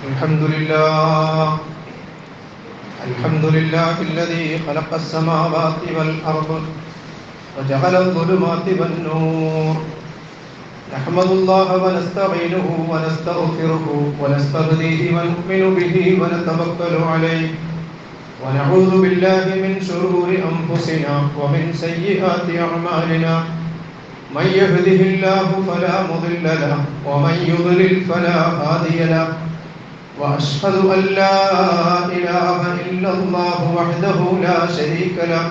الحمد لله الحمد لله الذي خلق السماوات والأرض وجعل الظلمات والنور نحمد الله ونستعينه ونستغفره ونستهديه ونؤمن به ونتوكل عليه ونعوذ بالله من شرور أنفسنا ومن سيئات أعمالنا من يهده الله فلا مضل له ومن يضلل فلا هادي له وأشهد أن لا إله إلا الله وحده لا شريك له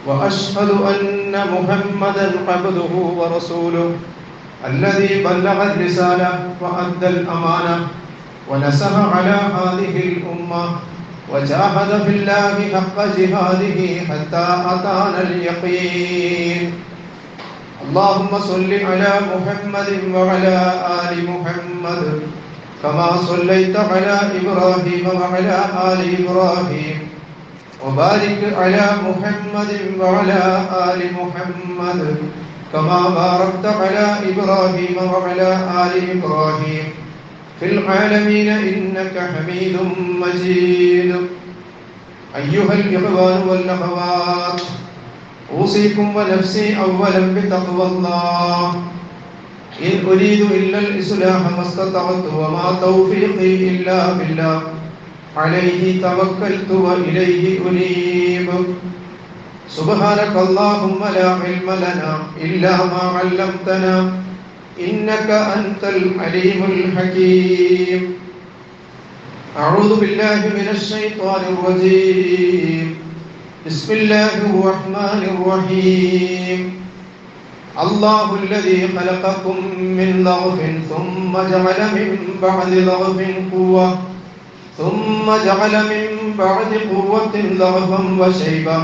وأشهد أن محمدا عبده ورسوله الذي بلغ الرسالة وأدى الأمانة ونصح على هذه الأمة وجاهد في الله حق جهاده حتى أتانا اليقين اللهم صل على محمد وعلى آل محمد كما صليت على إبراهيم وعلى آل إبراهيم وبارك على محمد وعلى آل محمد كما باركت على إبراهيم وعلى آل إبراهيم في العالمين إنك حميد مجيد أيها الإخوان والأخوات أوصيكم ونفسي أولا بتقوى الله إن أريد إلا الإصلاح ما استطعت وما توفيقي إلا بالله عليه توكلت وإليه أنيب سبحانك اللهم لا علم لنا إلا ما علمتنا إنك أنت العليم الحكيم أعوذ بالله من الشيطان الرجيم بسم الله الرحمن الرحيم الله الذي خلقكم من ضعف ثم جعل من بعد ضعف قوة ثم جعل من بعد قوة ضعفا وشيبة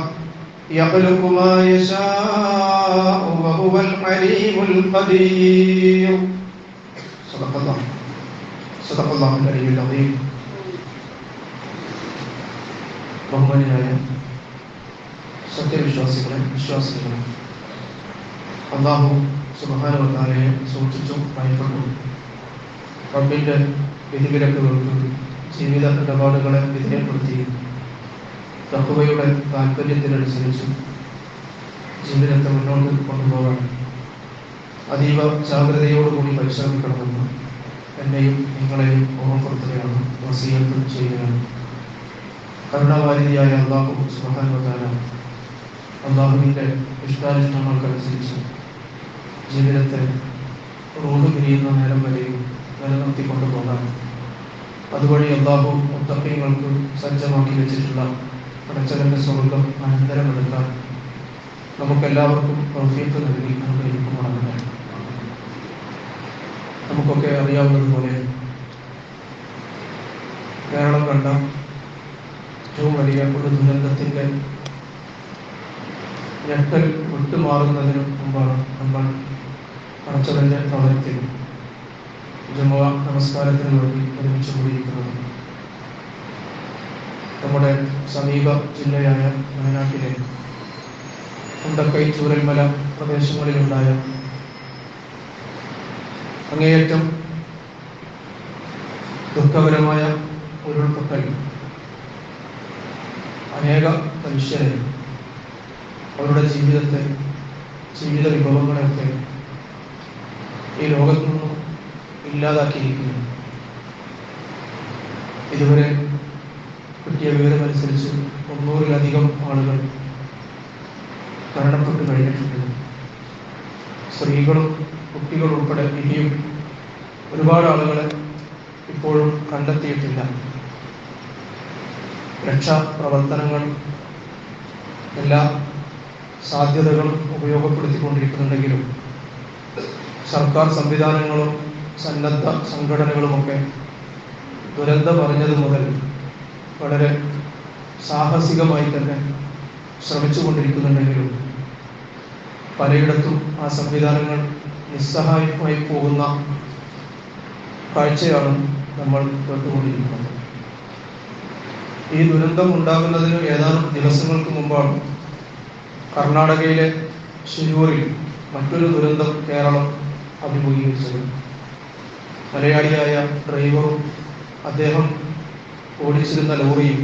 يخلق ما يشاء وهو العليم القدير صدق الله العلي العظيم. ബഹുമാന്യരായ സത്യവിശ്വാസികളെ വിശ്വാസികളെ, അല്ലാഹു സുബ്ഹാനഹു വ തആലയെ സൂക്ഷിച്ചും ഭയപ്പെട്ടും റബ്ബിന്റെ വിധിവിലക്കുകൾക്ക് ജീവിത ഇടപാടുകളെ വിധേയപ്പെടുത്തി തഖ്വയുടെ താല്പര്യത്തിനനുസരിച്ച് ജീവിതത്തെ മുന്നോട്ട് കൊണ്ടുപോകാൻ അതീവ ജാഗ്രതയോടുകൂടി പരിശ്രമിക്കണമെന്ന് എന്നെയും നിങ്ങളെയും ഓർമ്മപ്പെടുത്തുകയാണ്, വസിയത്ത് ചെയ്യുകയാണ്. കരുണാവാരിധിയായ അല്ലാഹു സുബ്ഹാനഹു വ തആല അല്ലാഹുവിന്റെ ഇഷ്ടാനിഷ്ടങ്ങൾക്കനുസരിച്ച് ജീവിതത്തെ റോഡ് പിരിയുന്ന നേരം വരെയും നിലനിർത്തി കൊണ്ടുപോകാൻ അതുവഴി അല്ലാഹു മുത്തഖീങ്ങൾക്ക് സജ്ജമാക്കി വെച്ചിട്ടുള്ള പടച്ചവന്റെ സ്വർഗ്ഗം അനന്തരമെടുക്കാൻ നമുക്കെല്ലാവർക്കും തൗഫീഖ് നൽകി അനുഗ്രഹിക്കുമാറാകട്ടെ. നമുക്കൊക്കെ അറിയാവുന്നതുപോലെ കേരളം കണ്ട ഏറ്റവും വലിയ ഒരു ദുരന്തത്തിന്റെ ഞെട്ടൽ വിട്ടുമാറുന്നതിന് മുമ്പാണ് നമ്മൾ പടച്ചവന്റെ ഭവനത്തിൽ ജുമുഅ നമസ്കാരത്തിന് വേണ്ടി ഒരുമിച്ച് കൂടിയിരിക്കുന്നത്. നമ്മുടെ സമീപ ജില്ലയായ വയനാട്ടിലെ മുണ്ടക്കൈ ചൂരൽമല പ്രദേശങ്ങളിലുണ്ടായ അങ്ങേയറ്റം ദുഃഖകരമായ ഉരുൾപൊട്ടൽ അനേക മനുഷ്യരെ, അവരുടെ ജീവിതത്തെ, ജീവിത വിഭവങ്ങളെയൊക്കെ ഈ ലോകത്തു നിന്നും ഇല്ലാതാക്കിയിരിക്കുന്നു. ഇതുവരെ കിട്ടിയ വിവരമനുസരിച്ച് 300-ലധികം ആളുകൾ മരണപ്പെട്ടു കഴിഞ്ഞിട്ടുണ്ട്. സ്ത്രീകളും കുട്ടികളും ഉൾപ്പെടെ ഇനിയും ഒരുപാട് ആളുകളെ ഇപ്പോഴും കണ്ടെത്തിയിട്ടില്ല. രക്ഷാപ്രവർത്തനങ്ങൾ എല്ലാ സാധ്യതകളും ഉപയോഗപ്പെടുത്തിക്കൊണ്ടിരിക്കുന്നുണ്ടെങ്കിലും സർക്കാർ സംവിധാനങ്ങളും സന്നദ്ധ സംഘടനകളുമൊക്കെ ദുരന്തം അറിഞ്ഞത് മുതൽ വളരെ സാഹസികമായി തന്നെ ശ്രമിച്ചുകൊണ്ടിരിക്കുന്നുണ്ടെങ്കിലും പലയിടത്തും ആ സംവിധാനങ്ങൾ നിസ്സഹായമായി പോകുന്ന കാഴ്ചയാണ് നമ്മൾ കേട്ടുകൊണ്ടിരിക്കുന്നത്. ഈ ദുരന്തം ഉണ്ടാകുന്നതിന് ഏതാനും ദിവസങ്ങൾക്ക് മുമ്പാണ് കർണാടകയിലെ ശിരൂരിൽ മറ്റൊരു ദുരന്തം കേരളം അഭിമുഖീകരിച്ചത്. മലയാളിയായ ഡ്രൈവറും അദ്ദേഹം ഓടിച്ചിരുന്ന ലോറിയും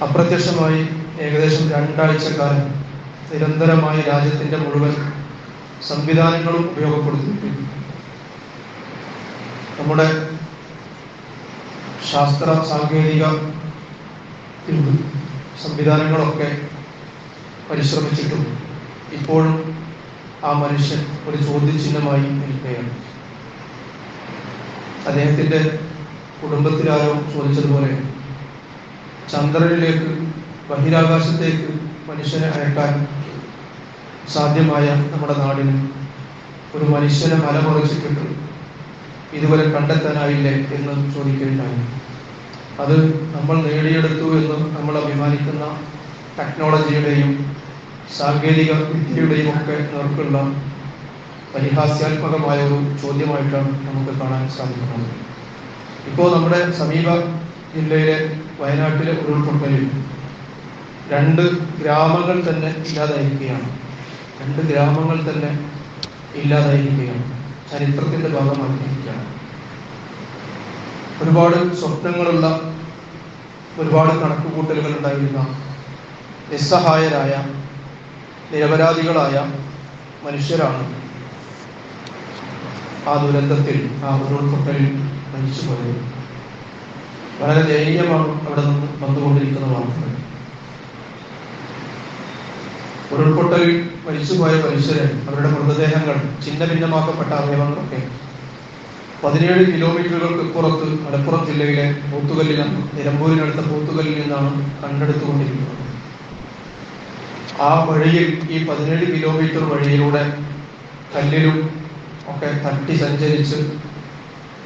അപ്രത്യക്ഷമായി ഏകദേശം 2 ആഴ്ചക്കാലം നിരന്തരമായി രാജ്യത്തിൻ്റെ മുഴുവൻ സംവിധാനങ്ങളും ഉപയോഗപ്പെടുത്തിയിട്ടുണ്ട്. നമ്മുടെ ശാസ്ത്ര സാങ്കേതിക സംവിധാനങ്ങളൊക്കെ പരിശ്രമിച്ചിട്ടും ഇപ്പോഴും ആ മനുഷ്യൻ ഒരു ചോദ്യചിഹ്നമായി നിൽക്കുകയാണ്. അദ്ദേഹത്തിൻ്റെ കുടുംബത്തിലാരോ ചോദിച്ചതുപോലെ ചന്ദ്രനിലേക്ക്, ബഹിരാകാശത്തേക്ക് മനുഷ്യനെ അയക്കാൻ സാധ്യമായ നമ്മുടെ നാടിന് ഒരു മനുഷ്യനെ മലമുറച്ചിട്ടിട്ട് ഇതുവരെ കണ്ടെത്താനായില്ലേ എന്ന് ചോദിക്കുകയുണ്ടായി. അത് നമ്മൾ നേടിയെടുത്തു എന്ന് നമ്മൾ അഭിമാനിക്കുന്ന ടെക്നോളജിയുടെയും സാങ്കേതിക വിദ്യയുടെയും ഒക്കെ നേർക്കുള്ള പരിഹാസ്യാത്മകമായ ഒരു ചോദ്യമായിട്ടാണ് നമുക്ക് കാണാൻ സാധിക്കുന്നത്. ഇപ്പോൾ നമ്മുടെ സമീപ ജില്ലയിലെ വയനാട്ടിലെ ഉരുൾപൊട്ടലിൽ 2 ഗ്രാമങ്ങൾ തന്നെ ഇല്ലാതായിരിക്കുകയാണ്. 2 ഗ്രാമങ്ങൾ തന്നെ ഇല്ലാതായിരിക്കുകയാണ്. ചരിത്രത്തിന്റെ ഭാഗമാക്കിയിരിക്കുകയാണ്. ഒരുപാട് സ്വപ്നങ്ങളുള്ള, ഒരുപാട് കണക്കുകൂട്ടലുകൾ ഉണ്ടായിരുന്ന, നിസ്സഹായരായ, നിരപരാധികളായ മനുഷ്യരാണ് ആ ദുരന്തത്തിൽ, ആ ഉരുൾപൊട്ടലിൽ മരിച്ചുപോയത്. വളരെ ദയനീയമാണ് അവിടെ നിന്ന് വന്നുകൊണ്ടിരിക്കുന്ന വാർത്തകൾ. ഉരുൾപൊട്ടലിൽ മരിച്ചുപോയ മനുഷ്യരെ, അവരുടെ മൃതദേഹങ്ങൾ, ഛിന്ന ഭിന്നമാക്കപ്പെട്ട അവയവങ്ങളൊക്കെ 17 കിലോമീറ്ററുകൾക്ക് പുറത്ത് മലപ്പുറം ജില്ലയിലെ പോത്തുകല്ലിലാണ്, നിലമ്പൂരിനടുത്ത പോത്തുകല്ലിൽ നിന്നാണ് കണ്ടെടുത്തുകൊണ്ടിരിക്കുന്നത്. ആ വഴിയിൽ, ഈ 17 കിലോമീറ്റർ വഴിയിലൂടെ കല്ലിലും ഒക്കെ തട്ടി സഞ്ചരിച്ച്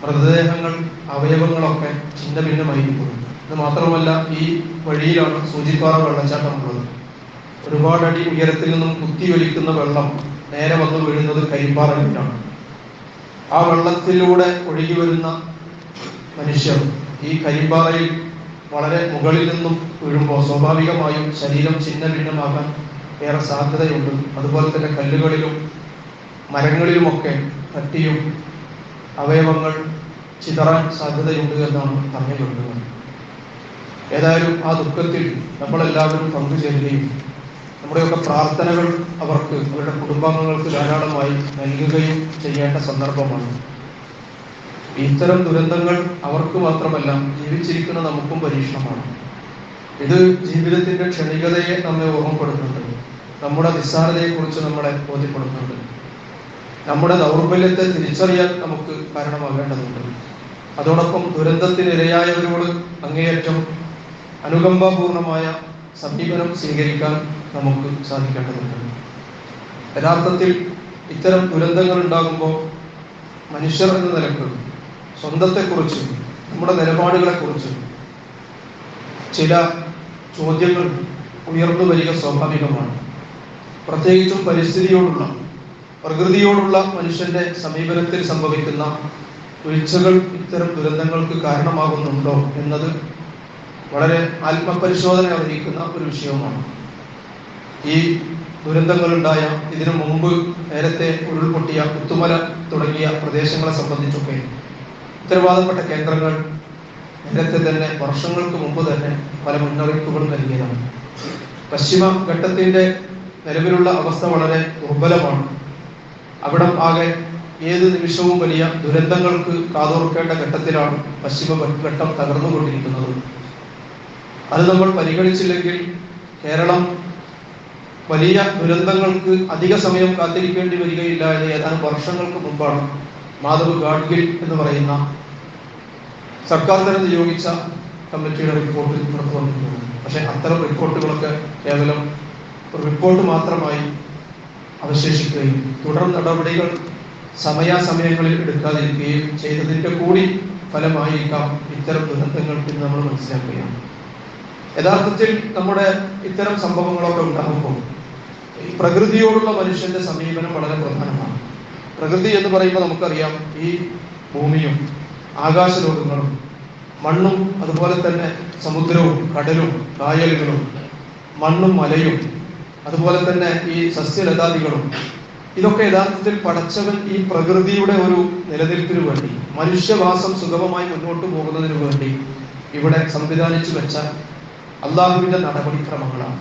മൃതദേഹങ്ങൾ, അവയവങ്ങളൊക്കെ ഛിന്ന ഭിന്നമായിരിക്കുന്നു. ഇത് മാത്രമല്ല, ഈ വഴിയിലാണ് സൂചിപ്പാറ വെള്ളച്ചാട്ടമുള്ളത്. ഒരുപാട് അടി ഉയരത്തിൽ നിന്നും കുത്തിയൊലിക്കുന്ന വെള്ളം നേരെ വന്നു വീഴുന്നത് കരിമ്പാറയിലാണ്. ആ വെള്ളത്തിലൂടെ ഒഴുകി വരുന്ന മനുഷ്യർ ഈ കരിമ്പാറയിൽ വളരെ മുകളിൽ നിന്നും വീഴുമ്പോൾ സ്വാഭാവികമായും ശരീരം ഛിന്ന ഭിന്നമാകാൻ ഏറെ സാധ്യതയുണ്ട്. അതുപോലെ തന്നെ കല്ലുകളിലും മരങ്ങളിലുമൊക്കെ തട്ടിയും അവയവങ്ങൾ ചിതറാൻ സാധ്യതയുണ്ട് എന്നാണ് പറഞ്ഞിട്ടുള്ളത്. ഏതായാലും ആ ദുഃഖത്തിൽ നമ്മളെല്ലാവരും പങ്കുചേരുകയും നമ്മുടെയൊക്കെ പ്രാർത്ഥനകൾ അവർക്ക്, അവരുടെ കുടുംബാംഗങ്ങൾക്ക് ധാരാളമായി നൽകുകയും ചെയ്യേണ്ട സന്ദർഭമാണ്. ഇത്തരം ദുരന്തങ്ങൾ അവർക്ക് മാത്രമല്ല, ജീവിച്ചിരിക്കുന്ന നമുക്കും പരീക്ഷണമാണ്. ഇത് ജീവിതത്തിന്റെ ക്ഷണികതയെ നമ്മെ ഓർമ്മപ്പെടുത്തുന്നുണ്ട്. നമ്മുടെ നിസ്സാരതയെക്കുറിച്ച് നമ്മളെ ബോധ്യപ്പെടുത്തുന്നുണ്ട്. നമ്മുടെ ദൗർബല്യത്തെ തിരിച്ചറിയാൻ നമുക്ക് കാരണമാകേണ്ടതുണ്ട്. അതോടൊപ്പം ദുരന്തത്തിനിരയായവരോട് അങ്ങേയറ്റം അനുകമ്പാപൂർണമായ സമീപനം സ്വീകരിക്കാൻ നമുക്ക് സാധിക്കേണ്ടതുണ്ട്. യഥാർത്ഥത്തിൽ ഇത്തരം ദുരന്തങ്ങൾ ഉണ്ടാകുമ്പോൾ മനുഷ്യർ എന്ന നിലക്ക് സ്വന്തത്തെക്കുറിച്ച്, നമ്മുടെ നിലപാടുകളെക്കുറിച്ച് ചില ചോദ്യങ്ങൾ ഉയർന്നു വരിക സ്വാഭാവികമാണ്. പ്രത്യേകിച്ചും പരിസ്ഥിതിയോടുള്ള, പ്രകൃതിയോടുള്ള മനുഷ്യന്റെ സമീപനത്തിൽ സംഭവിക്കുന്ന വീഴ്ചകൾ ഇത്തരം ദുരന്തങ്ങൾക്ക് കാരണമാകുന്നുണ്ടോ എന്നത് വളരെ ആത്മപരിശോധന അറിയിക്കുന്ന ഒരു വിഷയവുമാണ്. ഈ ദുരന്തങ്ങളുണ്ടായ, ഇതിനു മുമ്പ് നേരത്തെ ഉരുൾപൊട്ടിയ പുത്തുമല തുടങ്ങിയ പ്രദേശങ്ങളെ സംബന്ധിച്ചൊക്കെ ഉത്തരവാദപ്പെട്ട കേന്ദ്രങ്ങൾ നേരത്തെ തന്നെ, വർഷങ്ങൾക്ക് മുമ്പ് തന്നെ പല മുന്നറിയിപ്പുകളും നൽകിയതാണ്. പശ്ചിമ ഘട്ടത്തിന്റെ നിലവിലുള്ള അവസ്ഥ വളരെ ദുർബലമാണ്. അവിടം ആകെ ഏത് നിമിഷവും വലിയ ദുരന്തങ്ങൾക്ക് കാതോർക്കേണ്ട ഘട്ടത്തിലാണ് പശ്ചിമ ഘട്ടം തകർന്നുകൊണ്ടിരിക്കുന്നത്. അത് നമ്മൾ പരിഗണിച്ചില്ലെങ്കിൽ കേരളം വലിയ ദുരന്തങ്ങൾക്ക് അധിക സമയം കാത്തിരിക്കേണ്ടി വരികയില്ല എന്ന് ഏതാനും വർഷങ്ങൾക്ക് മുമ്പാണ് മാധവ് ഗാഡ്ഗിൽ എന്ന് പറയുന്ന സർക്കാർ തന്നെ നിയോഗിച്ച കമ്മിറ്റിയുടെ റിപ്പോർട്ട് പുറത്തു വന്നിട്ടുണ്ട്. പക്ഷെ അത്തരം റിപ്പോർട്ടുകളൊക്കെ കേവലം ഒരു റിപ്പോർട്ട് മാത്രമായി അവശേഷിക്കുകയും തുടർ നടപടികൾ സമയാസമയങ്ങളിൽ എടുക്കാതിരിക്കുകയും ചെയ്തതിൻ്റെ കൂടി ഫലമായിരിക്കാം ഇത്തരം ദുരന്തങ്ങൾ എന്ന് നമ്മൾ മനസ്സിലാക്കുകയാണ്. യഥാർത്ഥത്തിൽ നമ്മുടെ ഇത്തരം സംഭവങ്ങളൊക്കെ ഉണ്ടാകുമ്പോൾ ഈ പ്രകൃതിയോടുള്ള മനുഷ്യന്റെ സമീപനം വളരെ പ്രധാനമാണ്. പ്രകൃതി എന്ന് പറയുമ്പോൾ നമുക്കറിയാം, ഈ ഭൂമിയും ആകാശലോകങ്ങളും മണ്ണും അതുപോലെ തന്നെ സമുദ്രവും കടലും കായലുകളും മണ്ണും മലയും അതുപോലെ തന്നെ ഈ സസ്യലതാദികളും ഇതൊക്കെ യഥാർത്ഥത്തിൽ പടച്ചവൻ ഈ പ്രകൃതിയുടെ ഒരു നിലനിൽപ്പിന് വേണ്ടി, മനുഷ്യവാസം സുഗമമായി മുന്നോട്ട് പോകുന്നതിന് വേണ്ടി ഇവിടെ സംവിധാനിച്ചു വെച്ച അള്ളാഹുവിന്റെ നടപടിക്രമങ്ങളാണ്.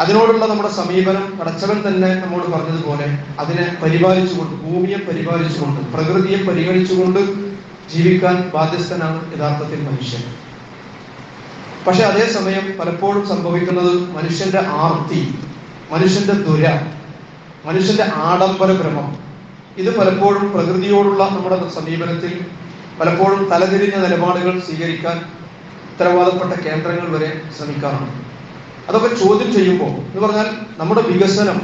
അതിനോടുള്ള നമ്മുടെ സമീപനം പടച്ചവൻ തന്നെ നമ്മോട് പറഞ്ഞതുപോലെ അതിനെ പരിപാലിച്ചുകൊണ്ട്, ഭൂമിയെ പരിപാലിച്ചുകൊണ്ട്, പ്രകൃതിയെ പരിഗണിച്ചുകൊണ്ട് ജീവിക്കാൻ ബാധ്യസ്ഥനാണ് യഥാർത്ഥത്തിൽ മനുഷ്യൻ. പക്ഷെ അതേസമയം പലപ്പോഴും സംഭവിക്കുന്നത് മനുഷ്യന്റെ ആർത്തി, മനുഷ്യന്റെ ദുര, മനുഷ്യന്റെ ആഡംബര ഭ്രമം, ഇത് പലപ്പോഴും പ്രകൃതിയോടുള്ള നമ്മുടെ സമീപനത്തിൽ പലപ്പോഴും തലതിരിഞ്ഞ നിലപാടുകൾ സ്വീകരിക്കാൻ ഉത്തരവാദപ്പെട്ട കേന്ദ്രങ്ങൾ വരെ ശ്രമിക്കാറുണ്ട്. അതൊക്കെ ചോദ്യം ചെയ്യുമ്പോൾ എന്ന് പറഞ്ഞാൽ നമ്മുടെ വികസനം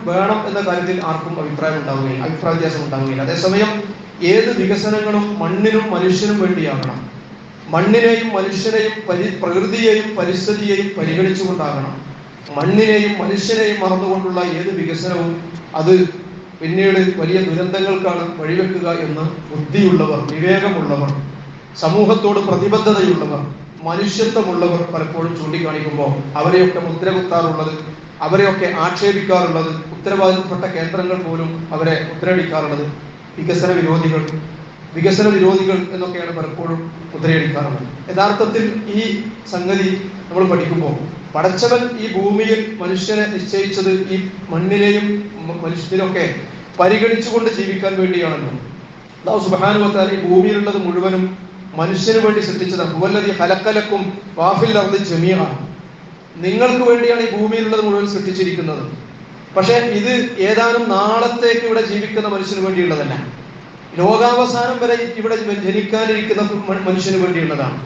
വേണം എന്ന കാര്യത്തിൽ ആർക്കും അഭിപ്രായ വ്യത്യാസം ഉണ്ടാവുകയില്ല. അതേസമയം ഏത് വികസനങ്ങളും മണ്ണിനും മനുഷ്യനും വേണ്ടിയാകണം. മണ്ണിനെയും മനുഷ്യനെയും പ്രകൃതിയെയും പരിസ്ഥിതിയെയും പരിഗണിച്ചുകൊണ്ടാകണം. മണ്ണിനെയും മനുഷ്യനെയും മറന്നുകൊണ്ടുള്ള ഏത് വികസനവും അത് പിന്നീട് വലിയ ദുരന്തങ്ങൾക്കാണ് വഴിവെക്കുക എന്ന് ബുദ്ധിയുള്ളവർ, വിവേകമുള്ളവർ, സമൂഹത്തോട് പ്രതിബദ്ധതയുള്ളവർ, മനുഷ്യത്വമുള്ളവർ പലപ്പോഴും ചൂണ്ടിക്കാണിക്കുമ്പോൾ അവരെയൊക്കെ മുദ്ര കുത്താറുള്ളത്, അവരെയൊക്കെ ആക്ഷേപിക്കാറുള്ളത്, ഉത്തരവാദിത്തപ്പെട്ട കേന്ദ്രങ്ങൾ പോലും അവരെ മുദ്രയടിക്കാറുള്ളത് വികസന വിരോധികൾ എന്നൊക്കെയാണ് പലപ്പോഴും മുദ്രയടിക്കാറുള്ളത്. യഥാർത്ഥത്തിൽ ഈ സംഗതി നമ്മൾ പഠിക്കുമ്പോൾ പടച്ചവൻ ഈ ഭൂമിയിൽ മനുഷ്യനെ നിശ്ചയിച്ചത് ഈ മണ്ണിനെയും മനുഷ്യത്തിനൊക്കെ പരിഗണിച്ചുകൊണ്ട് ജീവിക്കാൻ വേണ്ടിയാണല്ലോ. അല്ലാഹു സുബ്ഹാനഹു വ തആല ഈ ഭൂമിയിലുള്ളത് മുഴുവനും മനുഷ്യന് വേണ്ടി സൃഷ്ടിച്ചതാണ്. ഹുവല്ലദീ ഖലഖലക്കും വാഫിൽ അർളി ജമീഅ, നിങ്ങൾക്ക് വേണ്ടിയാണ് ഈ ഭൂമിയിലുള്ളത് മുഴുവൻ സൃഷ്ടിച്ചിരിക്കുന്നത്. പക്ഷെ ഇത് ഏതാനും നാളത്തേക്ക് ഇവിടെ ജീവിക്കുന്ന മനുഷ്യന് വേണ്ടിയുള്ളതല്ല, ലോകാവസാനം വരെ ഇവിടെ ജനിക്കാനിരിക്കുന്ന മനുഷ്യന് വേണ്ടിയുള്ളതാണ്.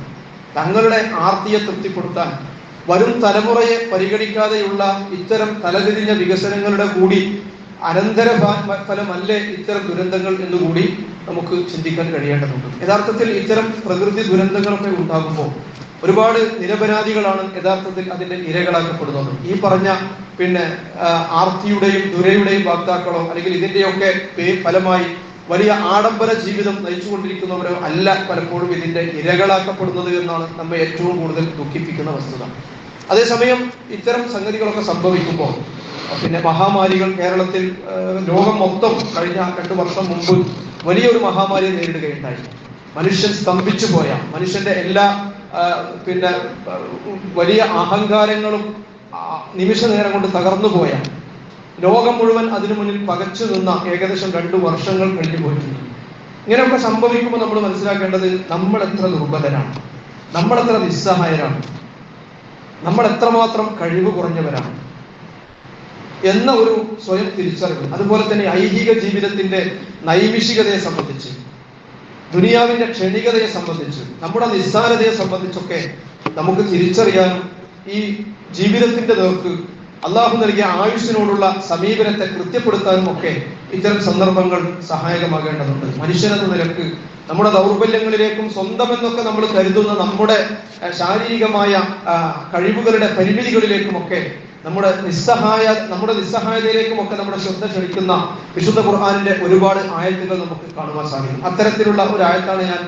തങ്ങളുടെ ആർത്തിയെ തൃപ്തിപ്പെടുത്താൻ വരും തലമുറയെ പരിഗണിക്കാതെയുള്ള ഇത്തരം തലതിരിഞ്ഞ വികസനങ്ങളുടെ കൂടി അനന്തര ഫലമല്ലേ ഇത്തരം ദുരന്തങ്ങൾ എന്നുകൂടി നമുക്ക് ചിന്തിക്കാൻ കഴിയേണ്ടതുണ്ട്. യഥാർത്ഥത്തിൽ ഇത്തരം പ്രകൃതി ദുരന്തങ്ങളൊക്കെ ഉണ്ടാകുമ്പോൾ ഒരുപാട് നിരപരാധികളാണ് യഥാർത്ഥത്തിൽ അതിന്റെ ഇരകളാക്കപ്പെടുന്നത്. ഈ പറഞ്ഞ ആർത്തിയുടെയും ദുരയുടെയും വാക്താക്കളോ അല്ലെങ്കിൽ ഇതിന്റെയൊക്കെ ഫലമായി വലിയ ആഡംബര ജീവിതം നയിച്ചുകൊണ്ടിരിക്കുന്നവരോ അല്ല പലപ്പോഴും ഇതിന്റെ ഇരകളാക്കപ്പെടുന്നത് എന്നാണ് നമ്മെ ഏറ്റവും കൂടുതൽ ദുഃഖിപ്പിക്കുന്ന വസ്തുത. അതേസമയം ഇത്തരം സംഗതികളൊക്കെ സംഭവിക്കുമ്പോൾ മഹാമാരികൾ കേരളത്തിൽ, ലോകം മൊത്തം കഴിഞ്ഞ 2 വർഷം മുമ്പ് വലിയൊരു മഹാമാരിയെ നേരിടുകയുണ്ടായി. മനുഷ്യൻ സ്തംഭിച്ചു പോയ, മനുഷ്യന്റെ എല്ലാ വലിയ അഹങ്കാരങ്ങളും നിമിഷ നേരം കൊണ്ട് തകർന്നു പോയ, ലോകം മുഴുവൻ അതിനു മുന്നിൽ പകച്ചു നിന്ന ഏകദേശം 2 വർഷങ്ങൾ കഴിഞ്ഞു പോയിട്ടുണ്ട്. ഇങ്ങനെയൊക്കെ സംഭവിക്കുമ്പോൾ നമ്മൾ മനസ്സിലാക്കേണ്ടത് നമ്മൾ എത്ര ദുർബലരാണ്, നമ്മൾ എത്ര നിസ്സഹായരാണ്, നമ്മൾ എത്രമാത്രം കഴിവ് കുറഞ്ഞവരാണ് എന്ന ഒരു സ്വയം തിരിച്ചറിവ്. അതുപോലെ തന്നെ ഐഹിക ജീവിതത്തിന്റെ നൈമിഷികതയെ സംബന്ധിച്ച്, ദുനിയാവിന്റെ ക്ഷണികതയെ സംബന്ധിച്ച്, നമ്മുടെ നിസ്സാരതയെ സംബന്ധിച്ചൊക്കെ നമുക്ക് തിരിച്ചറിയാനും ഈ ജീവിതത്തിന്റെ നേർക്ക് അള്ളാഹു നൽകിയ ആയുസ്സിനോടുള്ള സമീപനത്തെ കൃത്യപ്പെടുത്താനും ഒക്കെ ഇത്തരം സന്ദർഭങ്ങൾ സഹായകമാകേണ്ടതുണ്ട്. മനുഷ്യനെന്ന നിലക്ക് നമ്മുടെ ദൗർബല്യങ്ങളിലേക്കും സ്വന്തമെന്നൊക്കെ നമ്മൾ കരുതുന്ന നമ്മുടെ ശാരീരികമായ കഴിവുകളുടെ പരിമിതികളിലേക്കുമൊക്കെ നമ്മുടെ നിസ്സഹായതയിലേക്കുമൊക്കെ നമ്മുടെ ശ്രദ്ധ ക്ഷണിക്കുന്ന വിശുദ്ധ ഖുർആനിന്റെ ഒരുപാട് ആയത്തുകൾ നമുക്ക് കാണുവാൻ സാധിക്കും. അത്തരത്തിലുള്ള ഒരു ആയത്താണ് ഞാൻ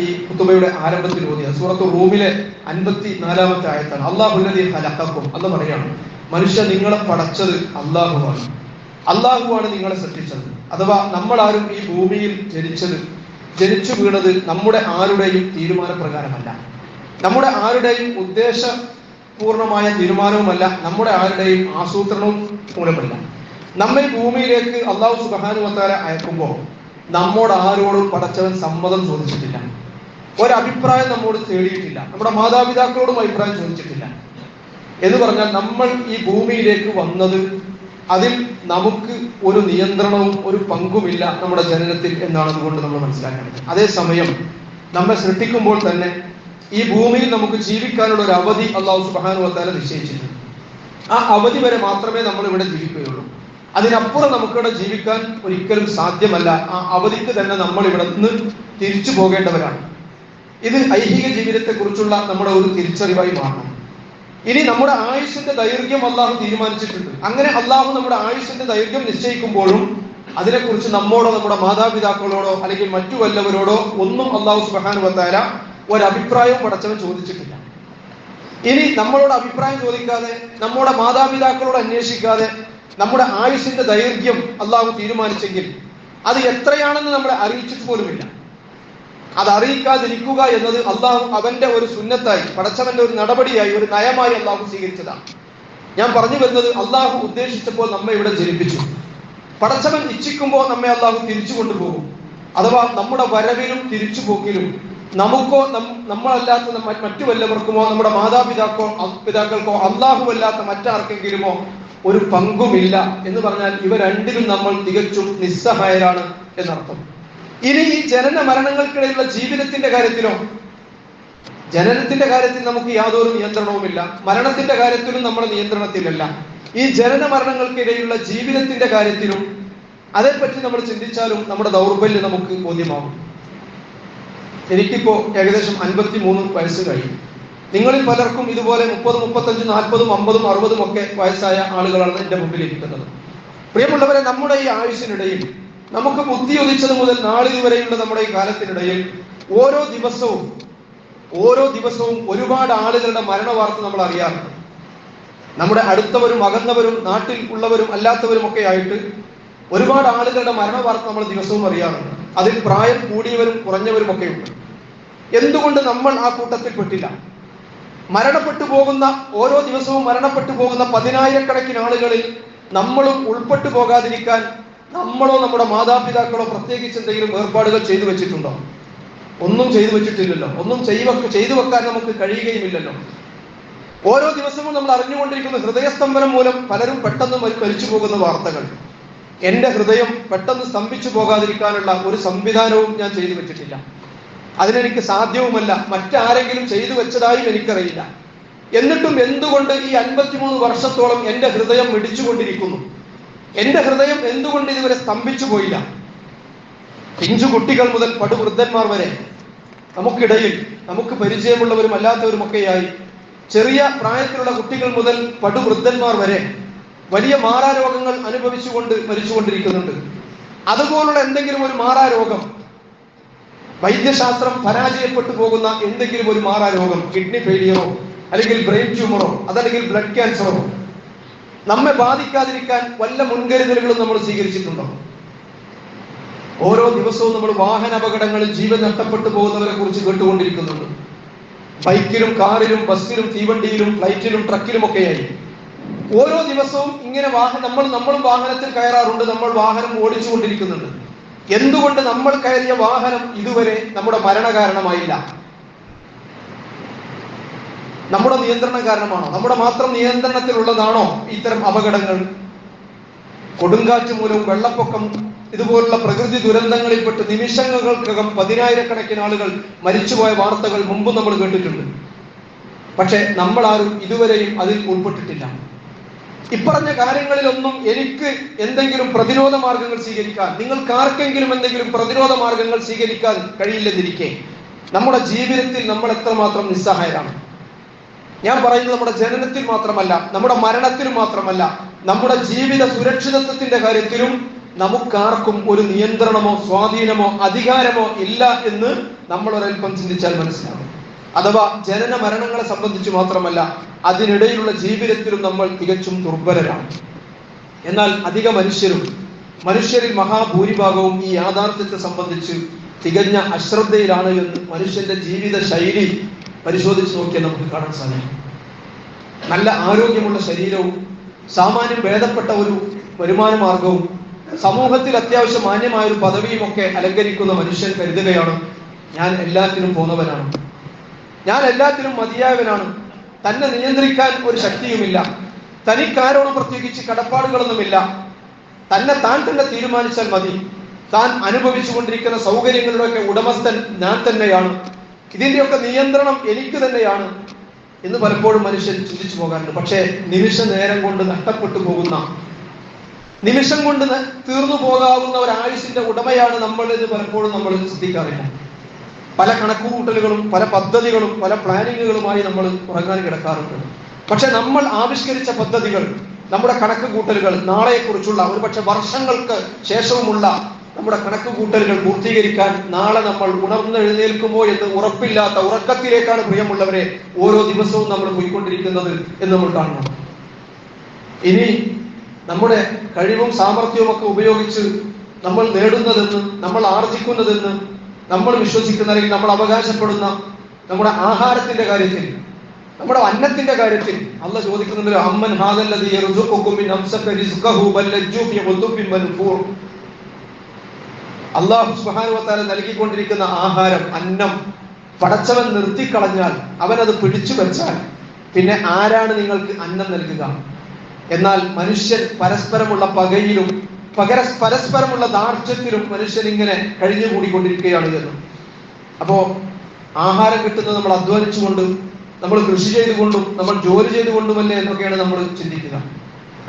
ഈ ഖുതുബയുടെ ആരംഭത്തിൽ ഓതിയത്. സൂറത്ത് റൂമിലെ 54-ാമത്തെ ആയത്താണ്. അല്ലാഹുല്ലദീ ഖലഖക്കും, അല്ലാഹു പറയാണ്, മനുഷ്യ നിങ്ങളെ പടച്ചത് അല്ലാഹുവാണ് നിങ്ങളെ സൃഷ്ടിച്ചത്. അഥവാ നമ്മൾ ആരും ഈ ഭൂമിയിൽ ജനിച്ചു വീണത് നമ്മുടെ ആരുടെയും തീരുമാനപ്രകാരമല്ല, നമ്മുടെ ആരുടെയും ഉദ്ദേശപൂർണമായ തീരുമാനവുമല്ല, നമ്മുടെ ആരുടെയും ആസൂത്രണവും മൂലമല്ല. നമ്മെ ഭൂമിയിലേക്ക് അല്ലാഹു സുബ്ഹാനഹു വ തആല അയക്കുമ്പോൾ നമ്മോട് ആരോടും പടച്ചവൻ സമ്മതം ചോദിച്ചിട്ടില്ല, ഒരഭിപ്രായം നമ്മോട് തേടിയിട്ടില്ല, നമ്മുടെ മാതാപിതാക്കളോടും അഭിപ്രായം ചോദിച്ചിട്ടില്ല. എന്ന് പറഞ്ഞാൽ നമ്മൾ ഈ ഭൂമിയിലേക്ക് വന്നത് അതിൽ നമുക്ക് ഒരു നിയന്ത്രണവും ഒരു പങ്കുമില്ല നമ്മുടെ ജനനത്തിൽ എന്നാണ് അതുകൊണ്ട് നമ്മൾ മനസ്സിലാക്കേണ്ടത്. അതേസമയം നമ്മെ സൃഷ്ടിക്കുമ്പോൾ തന്നെ ഈ ഭൂമിയിൽ നമുക്ക് ജീവിക്കാനുള്ള ഒരു അവധി അല്ലാഹു സുബ്ഹാനഹു വ തആല നിശ്ചയിച്ചിട്ടുണ്ട്. ആ അവധി വരെ മാത്രമേ നമ്മൾ ഇവിടെ ജീവിക്കുകയുള്ളൂ. അതിനപ്പുറം നമുക്കിവിടെ ജീവിക്കാൻ ഒരിക്കലും സാധ്യമല്ല. ആ അവധിക്ക് തന്നെ നമ്മൾ ഇവിടെ നിന്ന് തിരിച്ചു പോകേണ്ടവരാണ്. ഇത് ഐഹിക ജീവിതത്തെ കുറിച്ചുള്ള നമ്മുടെ ഒരു തിരിച്ചറിവായി മാറണം. ഇനി നമ്മുടെ ആയുസ്സിന്റെ ദൈർഘ്യം അള്ളാഹു തീരുമാനിച്ചിട്ടുണ്ട്. അങ്ങനെ അള്ളാഹു നമ്മുടെ ആയുസ്സിന്റെ ദൈർഘ്യം നിശ്ചയിക്കുമ്പോഴും അതിനെക്കുറിച്ച് നമ്മോടോ നമ്മുടെ മാതാപിതാക്കളോടോ അല്ലെങ്കിൽ മറ്റു വല്ലവരോടോ ഒന്നും അല്ലാഹു സുബ്ഹാനഹു വ തആല ഒരഭിപ്രായവും പടച്ചവൻ ചോദിച്ചിട്ടില്ല. ഇനി നമ്മളോട് അഭിപ്രായം ചോദിക്കാതെ, നമ്മുടെ മാതാപിതാക്കളോട് അന്വേഷിക്കാതെ, നമ്മുടെ ആയുഷിന്റെ ദൈർഘ്യം അള്ളാഹു തീരുമാനിച്ചെങ്കിൽ അത് എത്രയാണെന്ന് നമ്മളെ അറിയിച്ചിട്ട് പോലുമില്ല. അത് അറിയിക്കാതിരിക്കുക എന്നത് അള്ളാഹു അവന്റെ ഒരു സുന്നത്തായി, പടച്ചവന്റെ ഒരു നടപടിയായി, ഒരു നയമായി അള്ളാഹു സ്വീകരിച്ചതാണ്. ഞാൻ പറഞ്ഞു വരുന്നത്, അള്ളാഹു ഉദ്ദേശിച്ചപ്പോൾ നമ്മെ ഇവിടെ ജനിപ്പിച്ചു. പടച്ചവൻ ഇച്ഛിക്കുമ്പോൾ നമ്മെ അള്ളാഹു തിരിച്ചു കൊണ്ടുപോകും. അഥവാ നമ്മുടെ വരവിലും തിരിച്ചുപോക്കിലും നമുക്കോ നമ്മളല്ലാത്ത മറ്റു വല്ലവർക്കുമോ നമ്മുടെ പിതാക്കൾക്കോ അല്ലാത്ത മറ്റാർക്കെങ്കിലുമോ ഒരു പങ്കുമില്ല എന്ന് പറഞ്ഞാൽ ഇവ രണ്ടിലും നമ്മൾ തികച്ചും നിസ്സഹായരാണ് എന്നർത്ഥം. ഇനി ഈ ജനന മരണങ്ങൾക്കിടയിലുള്ള ജീവിതത്തിന്റെ കാര്യത്തിലോ, ജനനത്തിന്റെ കാര്യത്തിൽ നമുക്ക് യാതൊരു നിയന്ത്രണവുമില്ല, മരണത്തിന്റെ കാര്യത്തിലും നമ്മുടെ നിയന്ത്രണത്തിലല്ല. ഈ ജനന മരണങ്ങൾക്കിടയിലുള്ള ജീവിതത്തിന്റെ കാര്യത്തിലും അതേപ്പറ്റി നമ്മൾ ചിന്തിച്ചാലും നമ്മുടെ ദൗർബല്യം നമുക്ക് ബോധ്യമാകും. എനിക്കിപ്പോ ഏകദേശം 53 വയസ്സ് കഴിയും. നിങ്ങളിൽ പലർക്കും ഇതുപോലെ 30, 35, 40, 50, 60 ഒക്കെ വയസ്സായ ആളുകളാണ് എന്റെ മുമ്പിൽ ഇരിക്കുന്നത്. പ്രിയമുള്ളവരെ, നമ്മുടെ ഈ ആയുസ്സിനിടയിൽ നമുക്ക് ബുദ്ധി ഉദിച്ചത് മുതൽ നാളിതുവരെയുള്ള നമ്മുടെ ഈ കാലത്തിനിടയിൽ ഓരോ ദിവസവും ഒരുപാട് ആളുകളുടെ മരണ വാർത്ത നമ്മൾ അറിയാറുണ്ട്. നമ്മുടെ അടുത്തവരും അകന്നവരും നാട്ടിൽ ഉള്ളവരും അല്ലാത്തവരും ഒക്കെ ആയിട്ട് ഒരുപാട് ആളുകളുടെ മരണ വാർത്ത നമ്മൾ ദിവസവും അറിയാറുണ്ട്. അതിൽ പ്രായം കൂടിയവരും കുറഞ്ഞവരും ഒക്കെ ഉണ്ട്. എന്തുകൊണ്ട് നമ്മൾ ആ കൂട്ടത്തിൽ പെട്ടില്ല? മരണപ്പെട്ടു പോകുന്ന, ഓരോ ദിവസവും മരണപ്പെട്ടു പോകുന്ന 10,000-കണക്കിന് ആളുകളിൽ നമ്മളും ഉൾപ്പെട്ടു പോകാതിരിക്കാൻ നമ്മളോ നമ്മുടെ മാതാപിതാക്കളോ പ്രത്യേകിച്ച് എന്തെങ്കിലും ഏർപ്പാടുകൾ ചെയ്തു വെച്ചിട്ടുണ്ടോ? ഒന്നും ചെയ്തു വെച്ചിട്ടില്ലല്ലോ. ഒന്നും ചെയ്തു വെക്കാൻ നമുക്ക് കഴിയുകയുമില്ലല്ലോ. ഓരോ ദിവസവും നമ്മൾ അറിഞ്ഞുകൊണ്ടിരിക്കുന്ന ഹൃദയസ്തംഭനം മൂലം പലരും പെട്ടെന്ന് മരിച്ചു പോകുന്ന വാർത്തകൾ. എന്റെ ഹൃദയം പെട്ടെന്ന് സ്തംഭിച്ചു പോകാതിരിക്കാനുള്ള ഒരു സംവിധാനവും ഞാൻ ചെയ്തു വെച്ചിട്ടില്ല. അതിനെനിക്ക് സാധ്യവുമല്ല. മറ്റാരെങ്കിലും ചെയ്തു വെച്ചതായും എനിക്കറിയില്ല. എന്നിട്ടും എന്തുകൊണ്ട് ഈ 53 വർഷത്തോളം എന്റെ ഹൃദയം മിടിച്ചുകൊണ്ടിരിക്കുന്നു? എന്റെ ഹൃദയം എന്തുകൊണ്ട് ഇതുവരെ സ്തംഭിച്ചു പോയില്ല? പിഞ്ചു കുട്ടികൾ മുതൽ പടുവൃദ്ധന്മാർ വരെ നമുക്കിടയിൽ, നമുക്ക് പരിചയമുള്ളവരും അല്ലാത്തവരും ഒക്കെയായി, ചെറിയ പ്രായത്തിലുള്ള കുട്ടികൾ മുതൽ പടുവൃദ്ധന്മാർ വരെ വലിയ മാറാരോഗങ്ങൾ അനുഭവിച്ചുകൊണ്ട് മരിച്ചുകൊണ്ടിരിക്കുന്നുണ്ട്. അതുപോലുള്ള എന്തെങ്കിലും ഒരു മാറാരോഗം, വൈദ്യശാസ്ത്രം പരാജയപ്പെട്ടു പോകുന്ന എന്തെങ്കിലും ഒരു മാറാരോഗം, കിഡ്നി ഫെയിലിയറോ അല്ലെങ്കിൽ ബ്രെയിൻ ട്യൂമറോ അതല്ലെങ്കിൽ ബ്ലഡ് ക്യാൻസറോ നമ്മെ ബാധിക്കാതിരിക്കാൻ വല്ല മുൻകരുതലുകളും നമ്മൾ സ്വീകരിച്ചിട്ടുണ്ടോ? ഓരോ ദിവസവും നമ്മൾ വാഹന അപകടങ്ങളിൽ ജീവൻ നഷ്ടപ്പെട്ടു പോകുന്നവരെ കുറിച്ച് കേട്ടുകൊണ്ടിരിക്കുന്നുണ്ട്. ബൈക്കിലും കാറിലും ബസ്സിലും തീവണ്ടിയിലും ഫ്ലൈറ്റിലും ട്രക്കിലും ഒക്കെയായി ഓരോ ദിവസവും ഇങ്ങനെ നമ്മളും വാഹനത്തിൽ കയറാറുണ്ട്. നമ്മൾ വാഹനം ഓടിച്ചുകൊണ്ടിരിക്കുന്നുണ്ട്. എന്തുകൊണ്ട് നമ്മൾ കയറിയ വാഹനം ഇതുവരെ നമ്മുടെ മരണ കാരണമായില്ല? നമ്മുടെ നിയന്ത്രണം കാരണമാണോ? നമ്മുടെ മാത്രം നിയന്ത്രണത്തിലുള്ളതാണോ ഇത്തരം അപകടങ്ങൾ? കൊടുങ്കാറ്റ് മൂലവും വെള്ളപ്പൊക്കം ഇതുപോലുള്ള പ്രകൃതി ദുരന്തങ്ങളിൽപ്പെട്ട് നിമിഷങ്ങൾക്കകം 10,000-കണക്കിന് ആളുകൾ മരിച്ചുപോയ വാർത്തകൾ മുമ്പ് നമ്മൾ കേട്ടിട്ടുണ്ട്. പക്ഷെ നമ്മൾ ആരും ഇതുവരെയും അതിൽ ഉൾപ്പെട്ടിട്ടില്ല. ഇപ്പറഞ്ഞ കാര്യങ്ങളിലൊന്നും എനിക്ക് എന്തെങ്കിലും പ്രതിരോധ മാർഗങ്ങൾ സ്വീകരിക്കാൻ, നിങ്ങൾക്ക് ആർക്കെങ്കിലും എന്തെങ്കിലും പ്രതിരോധ മാർഗങ്ങൾ സ്വീകരിക്കാൻ കഴിയില്ലെന്നിരിക്കെ നമ്മുടെ ജീവിതത്തിൽ നമ്മൾ എത്രമാത്രം നിസ്സഹായരാണ്. ഞാൻ പറയുന്നത് നമ്മുടെ ജനനത്തിൽ മാത്രമല്ല, നമ്മുടെ മരണത്തിലും മാത്രമല്ല, നമ്മുടെ ജീവിത സുരക്ഷിതത്വത്തിന്റെ കാര്യത്തിലും നമുക്കാർക്കും ഒരു നിയന്ത്രണമോ സ്വാധീനമോ അധികാരമോ ഇല്ല എന്ന് നമ്മൾ ഒരൽപ്പം ചിന്തിച്ചാൽ മനസ്സിലാവും. അഥവാ ജനന മരണങ്ങളെ സംബന്ധിച്ച് മാത്രമല്ല, അതിനിടയിലുള്ള ജീവിതത്തിലും നമ്മൾ തികച്ചും ദുർബലരാണ്. എന്നാൽ അധിക മനുഷ്യരിൽ മഹാഭൂരിഭാഗവും ഈ യാഥാർത്ഥ്യത്തെ സംബന്ധിച്ച് തികഞ്ഞ അശ്രദ്ധയിലാണ് എന്ന് മനുഷ്യന്റെ ജീവിത ശൈലി പരിശോധിച്ച് നോക്കിയാൽ നമുക്ക് കാണാൻ സാധിക്കും. നല്ല ആരോഗ്യമുള്ള ശരീരവും സാമാന്യം ഭേദപ്പെട്ട ഒരു വരുമാന മാർഗവും സമൂഹത്തിൽ അത്യാവശ്യം മാന്യമായ ഒരു പദവിയും ഒക്കെ അലങ്കരിക്കുന്ന മനുഷ്യൻ കരുതുകയാണ്, ഞാൻ എല്ലാത്തിനും പോന്നവനാണ്, ഞാൻ എല്ലാത്തിനും മതിയായവനാണ്, തന്നെ നിയന്ത്രിക്കാൻ ഒരു ശക്തിയുമില്ല, തനിക്കാരോട് പ്രത്യേകിച്ച് കടപ്പാടുകളൊന്നുമില്ല, താൻ തന്നെ തീരുമാനിച്ചാൽ മതി, താൻ അനുഭവിച്ചു കൊണ്ടിരിക്കുന്ന സൗകര്യങ്ങളുടെയൊക്കെ ഉടമസ്ഥൻ ഞാൻ തന്നെയാണ്, ഇതിന്റെയൊക്കെ നിയന്ത്രണം എനിക്ക് തന്നെയാണ് എന്ന് പലപ്പോഴും മനുഷ്യൻ ചിന്തിച്ചു പോകാറുണ്ട്. പക്ഷേ നിമിഷ നേരം കൊണ്ട് നഷ്ടപ്പെട്ടു പോകുന്ന, നിമിഷം കൊണ്ട് തീർന്നു പോകാവുന്ന ഒരു ആയുസിന്റെ ഉടമയാണ് നമ്മൾ എന്ന് പലപ്പോഴും നമ്മൾ ശ്രദ്ധിക്കാറില്ല. പല കണക്കുകൂട്ടലുകളും പല പദ്ധതികളും പല പ്ലാനിങ്ങുകളുമായി നമ്മൾ ഉറങ്ങാൻ കിടക്കാറുണ്ട്. പക്ഷെ നമ്മൾ ആവിഷ്കരിച്ച പദ്ധതികൾ, നമ്മുടെ കണക്ക് കൂട്ടലുകൾ, നാളെക്കുറിച്ചുള്ള ഒരുപക്ഷെ വർഷങ്ങൾക്ക് ശേഷവുമുള്ള നമ്മുടെ കണക്ക് കൂട്ടലുകൾ പൂർത്തീകരിക്കാൻ നാളെ നമ്മൾ ഉണർന്നെഴുന്നേൽക്കുമോ എന്ന് ഉറപ്പില്ലാത്ത ഉറക്കത്തിലേക്കാണ് പ്രിയമുള്ളവരെ ഓരോ ദിവസവും നമ്മൾ പോയിക്കൊണ്ടിരിക്കുന്നത് എന്ന് നമ്മൾ കാണണം. ഇനി നമ്മുടെ കഴിവും സാമർഥ്യവും ഒക്കെ ഉപയോഗിച്ച് നമ്മൾ നേടുന്നതെന്ന്, നമ്മൾ ആർജിക്കുന്നതെന്ന് നമ്മൾ വിശ്വസിക്കുന്ന അല്ലെങ്കിൽ നമ്മൾ അവകാശപ്പെടുന്ന നമ്മുടെ ആഹാരത്തിന്റെ കാര്യത്തിൽ, നമ്മുടെ അന്നത്തിന്റെ കാര്യത്തിൽ അള്ളാഹ് ചോദിക്കുന്നുണ്ടല്ലോ, അമ്മൻ ഹാദല്ലദീ യർസുഖുകും മിൻ അംസക റിസ്ഖഹു ബൽ ലജ്ജു ഫീ ഖുതുബിൻ വൻഫൂർ. അല്ലാഹു സുബ്ഹാനഹു വ തആല നൽകിക്കൊണ്ടിരിക്കുന്ന ആഹാരം, അന്നം പടച്ചവൻ നിർത്തിക്കളഞ്ഞാൽ, അവനത് പിടിച്ചു വെച്ചാൽ പിന്നെ ആരാണ് നിങ്ങൾക്ക് അന്നം നൽകുക? എന്നാൽ മനുഷ്യൻ പരസ്പരമുള്ള പകയിലും പരസ്പരമുള്ള ദാർഢ്യത്തിലും മനുഷ്യൻ ഇങ്ങനെ കഴിഞ്ഞുകൂടിക്കൊണ്ടിരിക്കുകയാണ് എന്ന്. അപ്പോ ആഹാരം കിട്ടുന്നത് നമ്മൾ അധ്വാനിച്ചുകൊണ്ട്, നമ്മൾ കൃഷി ചെയ്തുകൊണ്ടും, നമ്മൾ ജോലി ചെയ്തുകൊണ്ടുമല്ലേ എന്നൊക്കെയാണ് നമ്മൾ ചിന്തിക്കുക.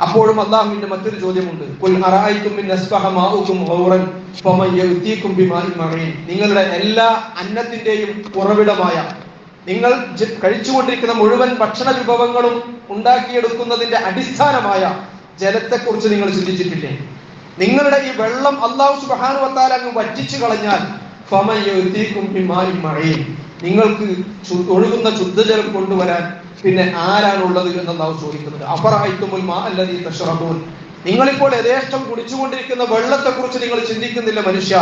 അപ്പോഴും അല്ലാഹുവിന്റെ മറ്റൊരു ചോദ്യമുണ്ട്, ഖുൽ അറഅയ്തും മിൻ അസ്ബഹ മാഉകും ഗൗറൻ ഫമൻ യഅതീകും ബിമാഇൻ മഈൻ. നിങ്ങളുടെ എല്ലാ അന്നത്തിന്റെയും ഉറവിടമായ, നിങ്ങൾ കഴിച്ചുകൊണ്ടിരിക്കുന്ന മുഴുവൻ ഭക്ഷണ വിഭവങ്ങളും ഉണ്ടാക്കിയെടുക്കുന്നതിന്റെ അടിസ്ഥാനമായ ജലത്തെക്കുറിച്ച് നിങ്ങൾ ചിന്തിച്ചിട്ടില്ലേ? നിങ്ങളുടെ ഈ വെള്ളം അല്ലാഹു സുബ്ഹാനഹു വ തആല അങ്ങ് വറ്റിച്ചു കളഞ്ഞാൽ ഫമൻ യഅതീകും ബിമാഇൻ മഈൻ, നിങ്ങൾക്ക് ഒഴുകുന്ന ശുദ്ധജലം കൊണ്ടുവരാൻ പിന്നെ ആരാണുള്ളത് എന്ന് അല്ലാഹു ചോദിക്കുന്നത്. അഫറഅയ്തുമുൽ മാഅ അല്ലദീ തശ്റബൂൻ. നിങ്ങളിപ്പോൾ യഥേഷ്ടം കുടിച്ചുകൊണ്ടിരിക്കുന്ന വെള്ളത്തെ കുറിച്ച് നിങ്ങൾ ചിന്തിക്കുന്നില്ല മനുഷ്യ.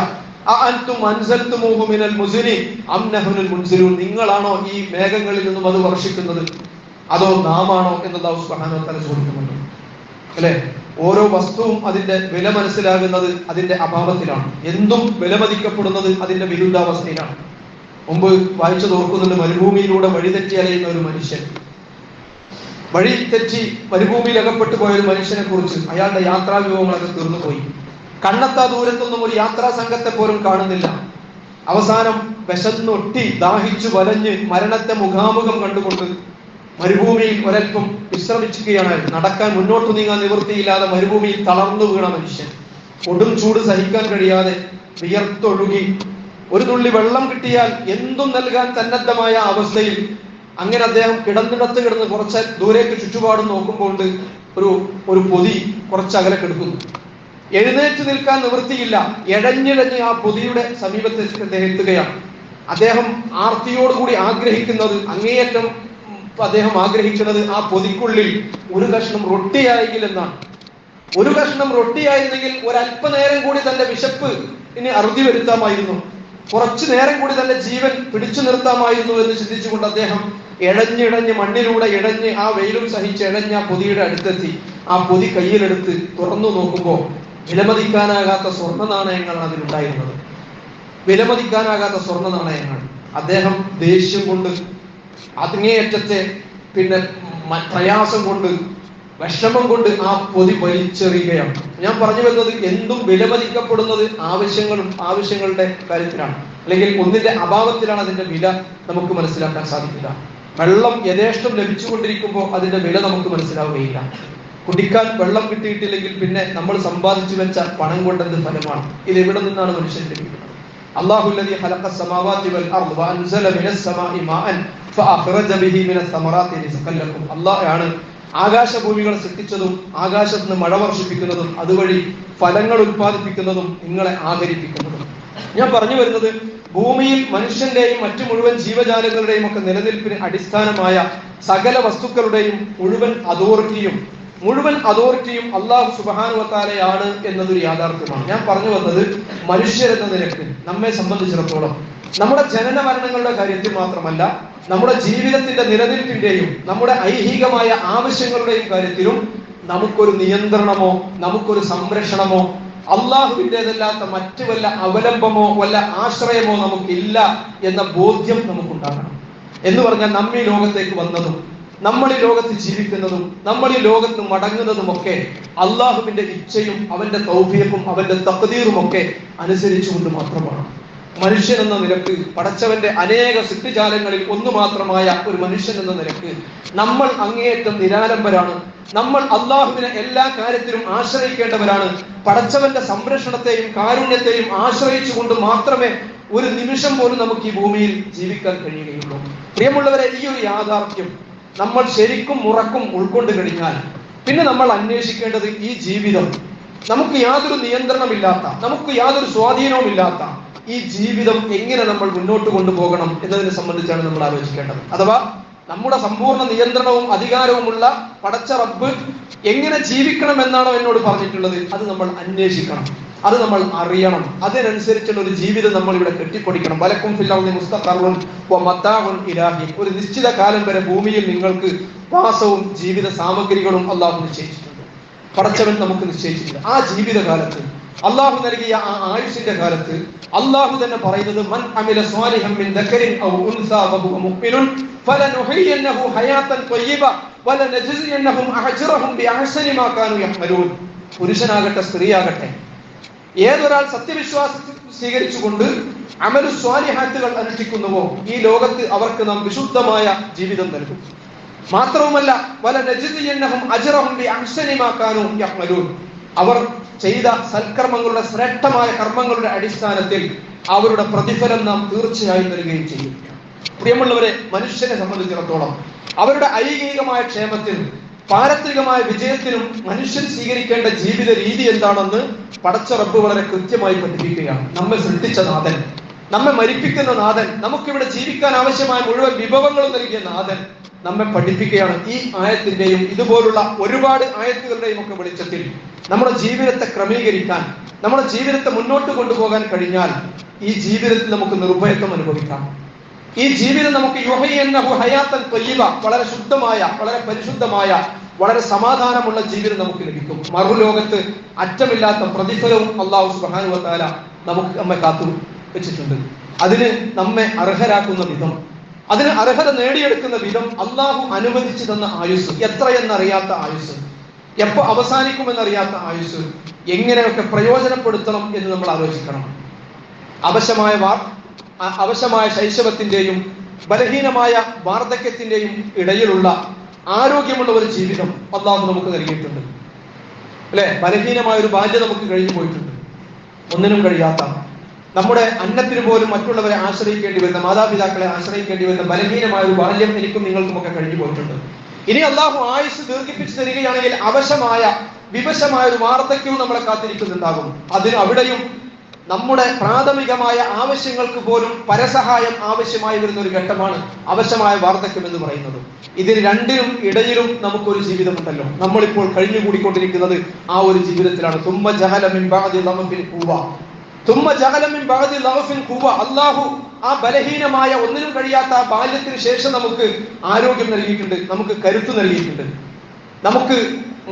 അഅൻതും അൻസൽതുമൂഹു മിനൽ മുസ്നി അം നഹ്നുൽ മുൻസിലൂൻ. നിങ്ങളാണോ ഈ മേഘങ്ങളിൽ നിന്നും അത് വർഷിക്കുന്നത്, അതോ നാമാണോ എന്ന് അല്ലാഹു സുബ്ഹാനഹു വ തആല ചോദിക്കുന്നുണ്ട്. അല്ലെ, ഓരോ വസ്തുവും അതിന്റെ വില മനസ്സിലാകുന്നത് അതിന്റെ അഭാവത്തിലാണ്. എന്തും വിലമതിക്കപ്പെടുന്നത് അതിന്റെ വിരുദ്ധാവസ്ഥയിലാണ്. മുമ്പ് വായിച്ചു തോർക്കുന്നുണ്ട്, മരുഭൂമിയിലൂടെ വഴിതെറ്റി അലയുന്ന ഒരു മനുഷ്യൻ, വഴി തെറ്റി മരുഭൂമിയിൽ അകപ്പെട്ടു പോയ ഒരു മനുഷ്യനെ കുറിച്ച് അയാളുടെ യാത്രാ വിഭവങ്ങളൊക്കെ തീർന്നു പോയി. കണ്ണെത്താ ദൂരത്തൊന്നും ഒരു യാത്രാ സംഘത്തെ പോലും കാണുന്നില്ല. അവസാനം വിശന്നൊട്ടി ദാഹിച്ചു വലഞ്ഞ് മരണത്തെ മുഖാമുഖം കണ്ടുകൊണ്ട് മരുഭൂമിയിൽ ഒരൽപ്പം വിശ്രമിക്കുകയാണ്. നടക്കാൻ, മുന്നോട്ട് നീങ്ങാൻ നിവൃത്തിയില്ലാതെ മരുഭൂമിയിൽ തളർന്നു വീണ മനുഷ്യൻ, കൊടും ചൂട് സഹിക്കാൻ കഴിയാതെ വിയർത്തൊഴുകി ഒരു തുള്ളി വെള്ളം കിട്ടിയാൽ എന്തും നൽകാൻ സന്നദ്ധമായ അവസ്ഥയിൽ അങ്ങനെ അദ്ദേഹം കിടന്നിടത്ത് കിടന്ന് കുറച്ച് ദൂരേക്ക് ചുറ്റുപാടും നോക്കുമ്പോൾ ഒരു പൊതി കുറച്ചകലെ കിടക്കുന്നു. എഴുന്നേറ്റ് നിൽക്കാൻ നിവൃത്തിയില്ല. എഴഞ്ഞിഴഞ്ഞ് ആ പൊതിയുടെ സമീപത്തേക്ക് അദ്ദേഹം എത്തുകയാണ്. അദ്ദേഹം ആർത്തിയോടുകൂടി ആഗ്രഹിക്കുന്നത്, അങ്ങേയറ്റം അദ്ദേഹം ആഗ്രഹിക്കുന്നത് ആ പൊതിക്കുള്ളിൽ ഒരു കഷ്ണം റൊട്ടിയായെങ്കിൽ എന്നാണ്. ഒരു കഷ്ണം റൊട്ടിയായിരുന്നെങ്കിൽ ഒരല്പനേരം കൂടി തന്റെ വിശപ്പ് ഇനി അറുതി വരുത്താമായിരുന്നു, കുറച്ചു നേരം കൂടി തന്റെ ജീവൻ പിടിച്ചു നിർത്താമായിരുന്നു എന്ന് ചിന്തിച്ചുകൊണ്ട് അദ്ദേഹം ഇഴഞ്ഞിഴഞ്ഞ് മണ്ണിലൂടെ ഇഴഞ്ഞ് ആ വെയിലും സഹിച്ച് ഇഴഞ്ഞ ആ പൊതിയുടെ അടുത്തെത്തി. ആ പൊതി കയ്യിലെടുത്ത് തുറന്നു നോക്കുമ്പോൾ വിലമതിക്കാനാകാത്ത സ്വർണ്ണ നാണയങ്ങളാണ് അതിലുണ്ടായിരുന്നത്. വിലമതിക്കാനാകാത്ത സ്വർണ്ണ നാണയങ്ങൾ. അദ്ദേഹം ദേഷ്യം കൊണ്ട്, അങ്ങേയറ്റത്തെ പിന്നെ പ്രയാസം കൊണ്ട്, വിഷമം കൊണ്ട് ആ പൊതി വലിച്ചെറിയുകയാണ്. ഞാൻ പറഞ്ഞു വരുന്നത്, എന്തും വിലമതിക്കപ്പെടുന്നത് ആവശ്യങ്ങളുടെ കാര്യത്തിലാണ്, അല്ലെങ്കിൽ ഒന്നിന്റെ അഭാവത്തിലാണ് അതിന്റെ വില നമുക്ക് മനസ്സിലാക്കാൻ സാധിക്കുക. വെള്ളം യഥേഷ്ടം ലഭിച്ചുകൊണ്ടിരിക്കുമ്പോൾ അതിന്റെ വില നമുക്ക് മനസ്സിലാവുകയില്ല. കുടിക്കാൻ വെള്ളം കിട്ടിയിട്ടില്ലെങ്കിൽ പിന്നെ നമ്മൾ സമ്പാദിച്ചു വെച്ച പണം കൊണ്ടെന്ത് ഫലമാണ്? ഇത് എവിടെ നിന്നാണ് മനുഷ്യൻ ലഭിക്കുന്നത്? അല്ലാഹുല്ലദീ ഖലഖസ് സമാവാതി വൽ അർദ് വഅൻസല മിനസ് സമാഇ മാഅൻ ഫഅഖ്റജ ബിഹി മിനസ് സമറാത്തി റിസ്ഖൻ ലക്കും. അല്ലാഹുവാണ് ആകാശഭൂമികളെ സൃഷ്ടിച്ചതും ആകാശത്ത് നിന്ന് മഴ വർഷിപ്പിക്കുന്നതും അതുവഴി ഫലങ്ങൾ ഉത്പാദിപ്പിക്കുന്നതും നിങ്ങളെ ആദരിപ്പിക്കുന്നതും. ഞാൻ പറഞ്ഞു വരുന്നത്, ഭൂമിയിൽ മനുഷ്യന്റെയും മറ്റു മുഴുവൻ ജീവജാലങ്ങളുടെയും ഒക്കെ നിലനിൽപ്പിന് അടിസ്ഥാനമായ സകല വസ്തുക്കളുടെയും മുഴുവൻ അതോറിറ്റിയും അല്ലാഹു സുബ്ഹാനഹു വ തആലയാണ് എന്നതൊരു യാഥാർത്ഥ്യമാണ്. ഞാൻ പറഞ്ഞു വന്നത്, മനുഷ്യരെന്ന നിലക്ക് നമ്മെ സംബന്ധിച്ചിടത്തോളം നമ്മുടെ ജനന മരണങ്ങളുടെ കാര്യത്തിൽ മാത്രമല്ല, നമ്മുടെ ജീവിതത്തിന്റെ നിലനിൽപ്പിന്റെയും നമ്മുടെ ഐഹികമായ ആവശ്യങ്ങളുടെയും കാര്യത്തിലും നമുക്കൊരു നിയന്ത്രണമോ നമുക്കൊരു സംരക്ഷണമോ അള്ളാഹുവിൻ്റെതല്ലാത്ത മറ്റു വല്ല അവലംബമോ വല്ല ആശ്രയമോ നമുക്കില്ല എന്ന ബോധ്യം നമുക്കുണ്ടാകണം. എന്ന് പറഞ്ഞാൽ നമ്മ ഈ ലോകത്തേക്ക് വന്നതും നമ്മൾ ഈ ലോകത്ത് ജീവിക്കുന്നതും നമ്മൾ ഈ ലോകത്ത് മടങ്ങുന്നതും ഒക്കെ അള്ളാഹുവിന്റെ ഇച്ഛയും അവന്റെ തൗഫീഖും അവന്റെ തഖ്ദീറും ഒക്കെ അനുസരിച്ചുകൊണ്ട് മാത്രമാണ്. മനുഷ്യൻ എന്ന നിലക്ക്, പടച്ചവന്റെ അനേക സൃഷ്ടിജാലങ്ങളിൽ ഒന്ന് മാത്രമായ ഒരു മനുഷ്യൻ എന്ന നിലക്ക് നമ്മൾ അങ്ങേയറ്റം നിരാലംബരാണ്. നമ്മൾ അള്ളാഹുവിനെ എല്ലാ കാര്യത്തിലും ആശ്രയിക്കേണ്ടവരാണ്. പടച്ചവന്റെ സംരക്ഷണത്തെയും കാരുണ്യത്തെയും ആശ്രയിച്ചുകൊണ്ട് മാത്രമേ ഒരു നിമിഷം പോലും നമുക്ക് ഈ ഭൂമിയിൽ ജീവിക്കാൻ കഴിയുകയുള്ളൂ. പ്രിയമുള്ളവരെ, ഈ ഒരു യാഥാർത്ഥ്യം നമ്മൾ ശരിക്കും ഉറക്കും ഉൾക്കൊണ്ട് കഴിഞ്ഞാൽ പിന്നെ നമ്മൾ അന്വേഷിക്കേണ്ടത്, ഈ ജീവിതം നമുക്ക് യാതൊരു നിയന്ത്രണമില്ലാത്ത, നമുക്ക് യാതൊരു സ്വാധീനവുമില്ലാത്ത ഈ ജീവിതം എങ്ങനെ നമ്മൾ മുന്നോട്ട് കൊണ്ടുപോകണം എന്നതിനെ സംബന്ധിച്ചാണ് നമ്മൾ ആലോചിക്കേണ്ടത്. അഥവാ നമ്മുടെ സമ്പൂർണ്ണ നിയന്ത്രണവും അധികാരവുമുള്ള പടച്ച റബ്ബ് എങ്ങനെ ജീവിക്കണം എന്നാണോ എന്നോട് പറഞ്ഞിട്ടുള്ളത്, അത് നമ്മൾ അന്വേഷിക്കണം, അത് നമ്മൾ അറിയണം. അതിനനുസരിച്ചുള്ള ഒരു ജീവിതം നമ്മൾ ഇവിടെ കെട്ടിപ്പൊടിക്കണം. വലക്കും ഫിൽ അർളി മുസ്തഖറുൻ വ മതാഉൻ ഇലാഹി. ഒരു നിശ്ചിത കാലം വരെ ഭൂമിയിൽ നിങ്ങൾക്ക് വാസവും ജീവിത സാമഗ്രികളും അള്ളാഹു നിശ്ചയിച്ചിട്ടുണ്ട്. പടച്ചവൻ നമുക്ക് നിശ്ചയിച്ചിട്ടുണ്ട്. ആ ജീവിതകാലത്ത് അള്ളാഹു നൽകിയ ആ ആയുഷിന്റെ കാലത്ത് അള്ളാഹു തന്നെ പറയുന്നത്, മൻ അമില സ്വാലിഹൻ മിൻ ദക്കരിൻ ഔ ഉൻസാ വഹുവ മുഅ്മിനുൻ ഫലനുഹയ്യന്നഹു ഹയാതൻ ത്വയ്യിബ വലനജ്സിയന്നഹും അജ്റഹും ബിഅഹ്സനി മാ കാനൂ യഅമലൂൻ. പുരുഷനാകട്ടെ സ്ത്രീയാകട്ടെ, ഏതൊരാൾ സത്യവിശ്വാസം സ്വീകരിച്ചുകൊണ്ട് അമലു സ്വാലിഹാത്തുകൾ അനുഷ്ഠിക്കുന്നുവോ ഈ ലോകത്ത് അവർക്ക് നാം വിശുദ്ധമായ ജീവിതം നൽകും. മാത്രവുമല്ല, വലനജ്സിയന്നഹും അജ്റഹും ബിഅഹ്സനി മാ കാനൂ യഅമലൂൻ. അവർ ചെയ്ത സൽക്കർമ്മങ്ങളുടെ ശ്രേഷ്ഠമായ കർമ്മങ്ങളുടെ അടിസ്ഥാനത്തിൽ അവരുടെ പ്രതിഫലം നാം തീർച്ചയായും നൽകുകയും ചെയ്യും. പ്രിയമുള്ളവരെ, മനുഷ്യനെ സംബന്ധിച്ചിടത്തോളം അവരുടെ ഐഹികമായ ക്ഷേമത്തിനും പാരത്രികമായ വിജയത്തിനും മനുഷ്യൻ സ്വീകരിക്കേണ്ട ജീവിത രീതി എന്താണെന്ന് പടച്ച റബ്ബ് വളരെ കൃത്യമായി പഠിപ്പിക്കുകയാണ്. നമ്മെ സൃഷ്ടിച്ച നാഥൻ, നമ്മെ മരിപ്പിക്കുന്ന നാഥൻ, നമുക്കിവിടെ ജീവിക്കാൻ ആവശ്യമായ മുഴുവൻ വിഭവങ്ങളും നൽകിയ നാഥൻ നമ്മെ പഠിപ്പിക്കുകയാണ്. ഈ ആയത്തിന്റെയും ഇതുപോലുള്ള ഒരുപാട് ആയത്തുകളുടെയും ഒക്കെ വെളിച്ചത്തിൽ നമ്മുടെ ജീവിതത്തെ ക്രമീകരിക്കാൻ, നമ്മുടെ ജീവിതത്തെ മുന്നോട്ട് കൊണ്ടുപോകാൻ കഴിഞ്ഞാൽ ഈ ജീവിതത്തിൽ നമുക്ക് നിർഭയത്വം അനുഭവിക്കാം. ഈ ജീവിതം നമുക്ക് യുഹയ്യന്നഹു ഹയാതൻ ത്വയ്യിബ, വളരെ ശുദ്ധമായ, വളരെ പരിശുദ്ധമായ, വളരെ സമാധാനമുള്ള ജീവിതം നമുക്ക് ലഭിക്കും. മറുലോകത്ത് അറ്റമില്ലാത്ത പ്രതിഫലവും അല്ലാഹു സുബ്ഹാനഹു വ തആല നമുക്ക് നമ്മെ കാത്തു വെച്ചിട്ടുണ്ട്. അതിന് നമ്മെ അർഹരാക്കുന്ന വിധം, അതിന് അർഹത നേടിയെടുക്കുന്ന വിധം അള്ളാഹു അനുവദിച്ചു തന്ന ആയുസ്, എത്രയെന്നറിയാത്ത ആയുസ്, എപ്പോ അവസാനിക്കുമെന്നറിയാത്ത ആയുസ് എങ്ങനെയൊക്കെ പ്രയോജനപ്പെടുത്തണം എന്ന് നമ്മൾ ആലോചിക്കണം. അവശമായ ശൈശവത്തിന്റെയും ബലഹീനമായ വാർദ്ധക്യത്തിന്റെയും ഇടയിലുള്ള ആരോഗ്യമുള്ള ഒരു ജീവിതം അള്ളാഹു നമുക്ക് നൽകിയിട്ടുണ്ട്, അല്ലെ? ബലഹീനമായ ഒരു ബാല്യം നമുക്ക് കഴിഞ്ഞു പോയിട്ടുണ്ട്. ഒന്നിനും കഴിയാത്ത, നമ്മുടെ അന്നത്തിന് പോലും മറ്റുള്ളവരെ ആശ്രയിക്കേണ്ടി വരുന്ന, മാതാപിതാക്കളെ ആശ്രയിക്കേണ്ടി വരുന്ന ബലഹീനമായ ഒരു ബാല്യം എനിക്കും നിങ്ങൾക്കും ഒക്കെ കഴിഞ്ഞു പോയിട്ടുണ്ട്. ഇനി അള്ളാഹു ആയുസ് ദീർഘിപ്പിച്ചു തരികയാണെങ്കിൽ അവശമായ വിവശമായ ഒരു വാർദ്ധക്യവും നമ്മളെ കാത്തിരിക്കുന്നുണ്ടാകും. അവിടെയും നമ്മുടെ പ്രാഥമികമായ ആവശ്യങ്ങൾക്ക് പോലും പരസഹായം ആവശ്യമായി വരുന്ന ഒരു ഘട്ടമാണ് അവശമായ വാർദ്ധക്യം എന്ന് പറയുന്നത്. ഇതിന് രണ്ടിനും ഇടയിലും നമുക്കൊരു ജീവിതമുണ്ടല്ലോ. നമ്മളിപ്പോൾ കഴിഞ്ഞുകൂടിക്കൊണ്ടിരിക്കുന്നത് ആ ഒരു ജീവിതത്തിലാണ്. തുമ്മ ജഹല മിൻ ബഅദി ലഅഫിൻ ഖുവ, തുമ്മ ജഹല മിൻ ബഅദി ലഅഫിൻ ഖുവ. അല്ലാഹു ആ ബലഹീനമായ ഒന്നിനും കഴിയാത്ത ആ ബാല്യത്തിന് ശേഷം നമുക്ക് ആരോഗ്യം നൽകിയിട്ടുണ്ട്, നമുക്ക് കരുത്ത് നൽകിയിട്ടുണ്ട്, നമുക്ക്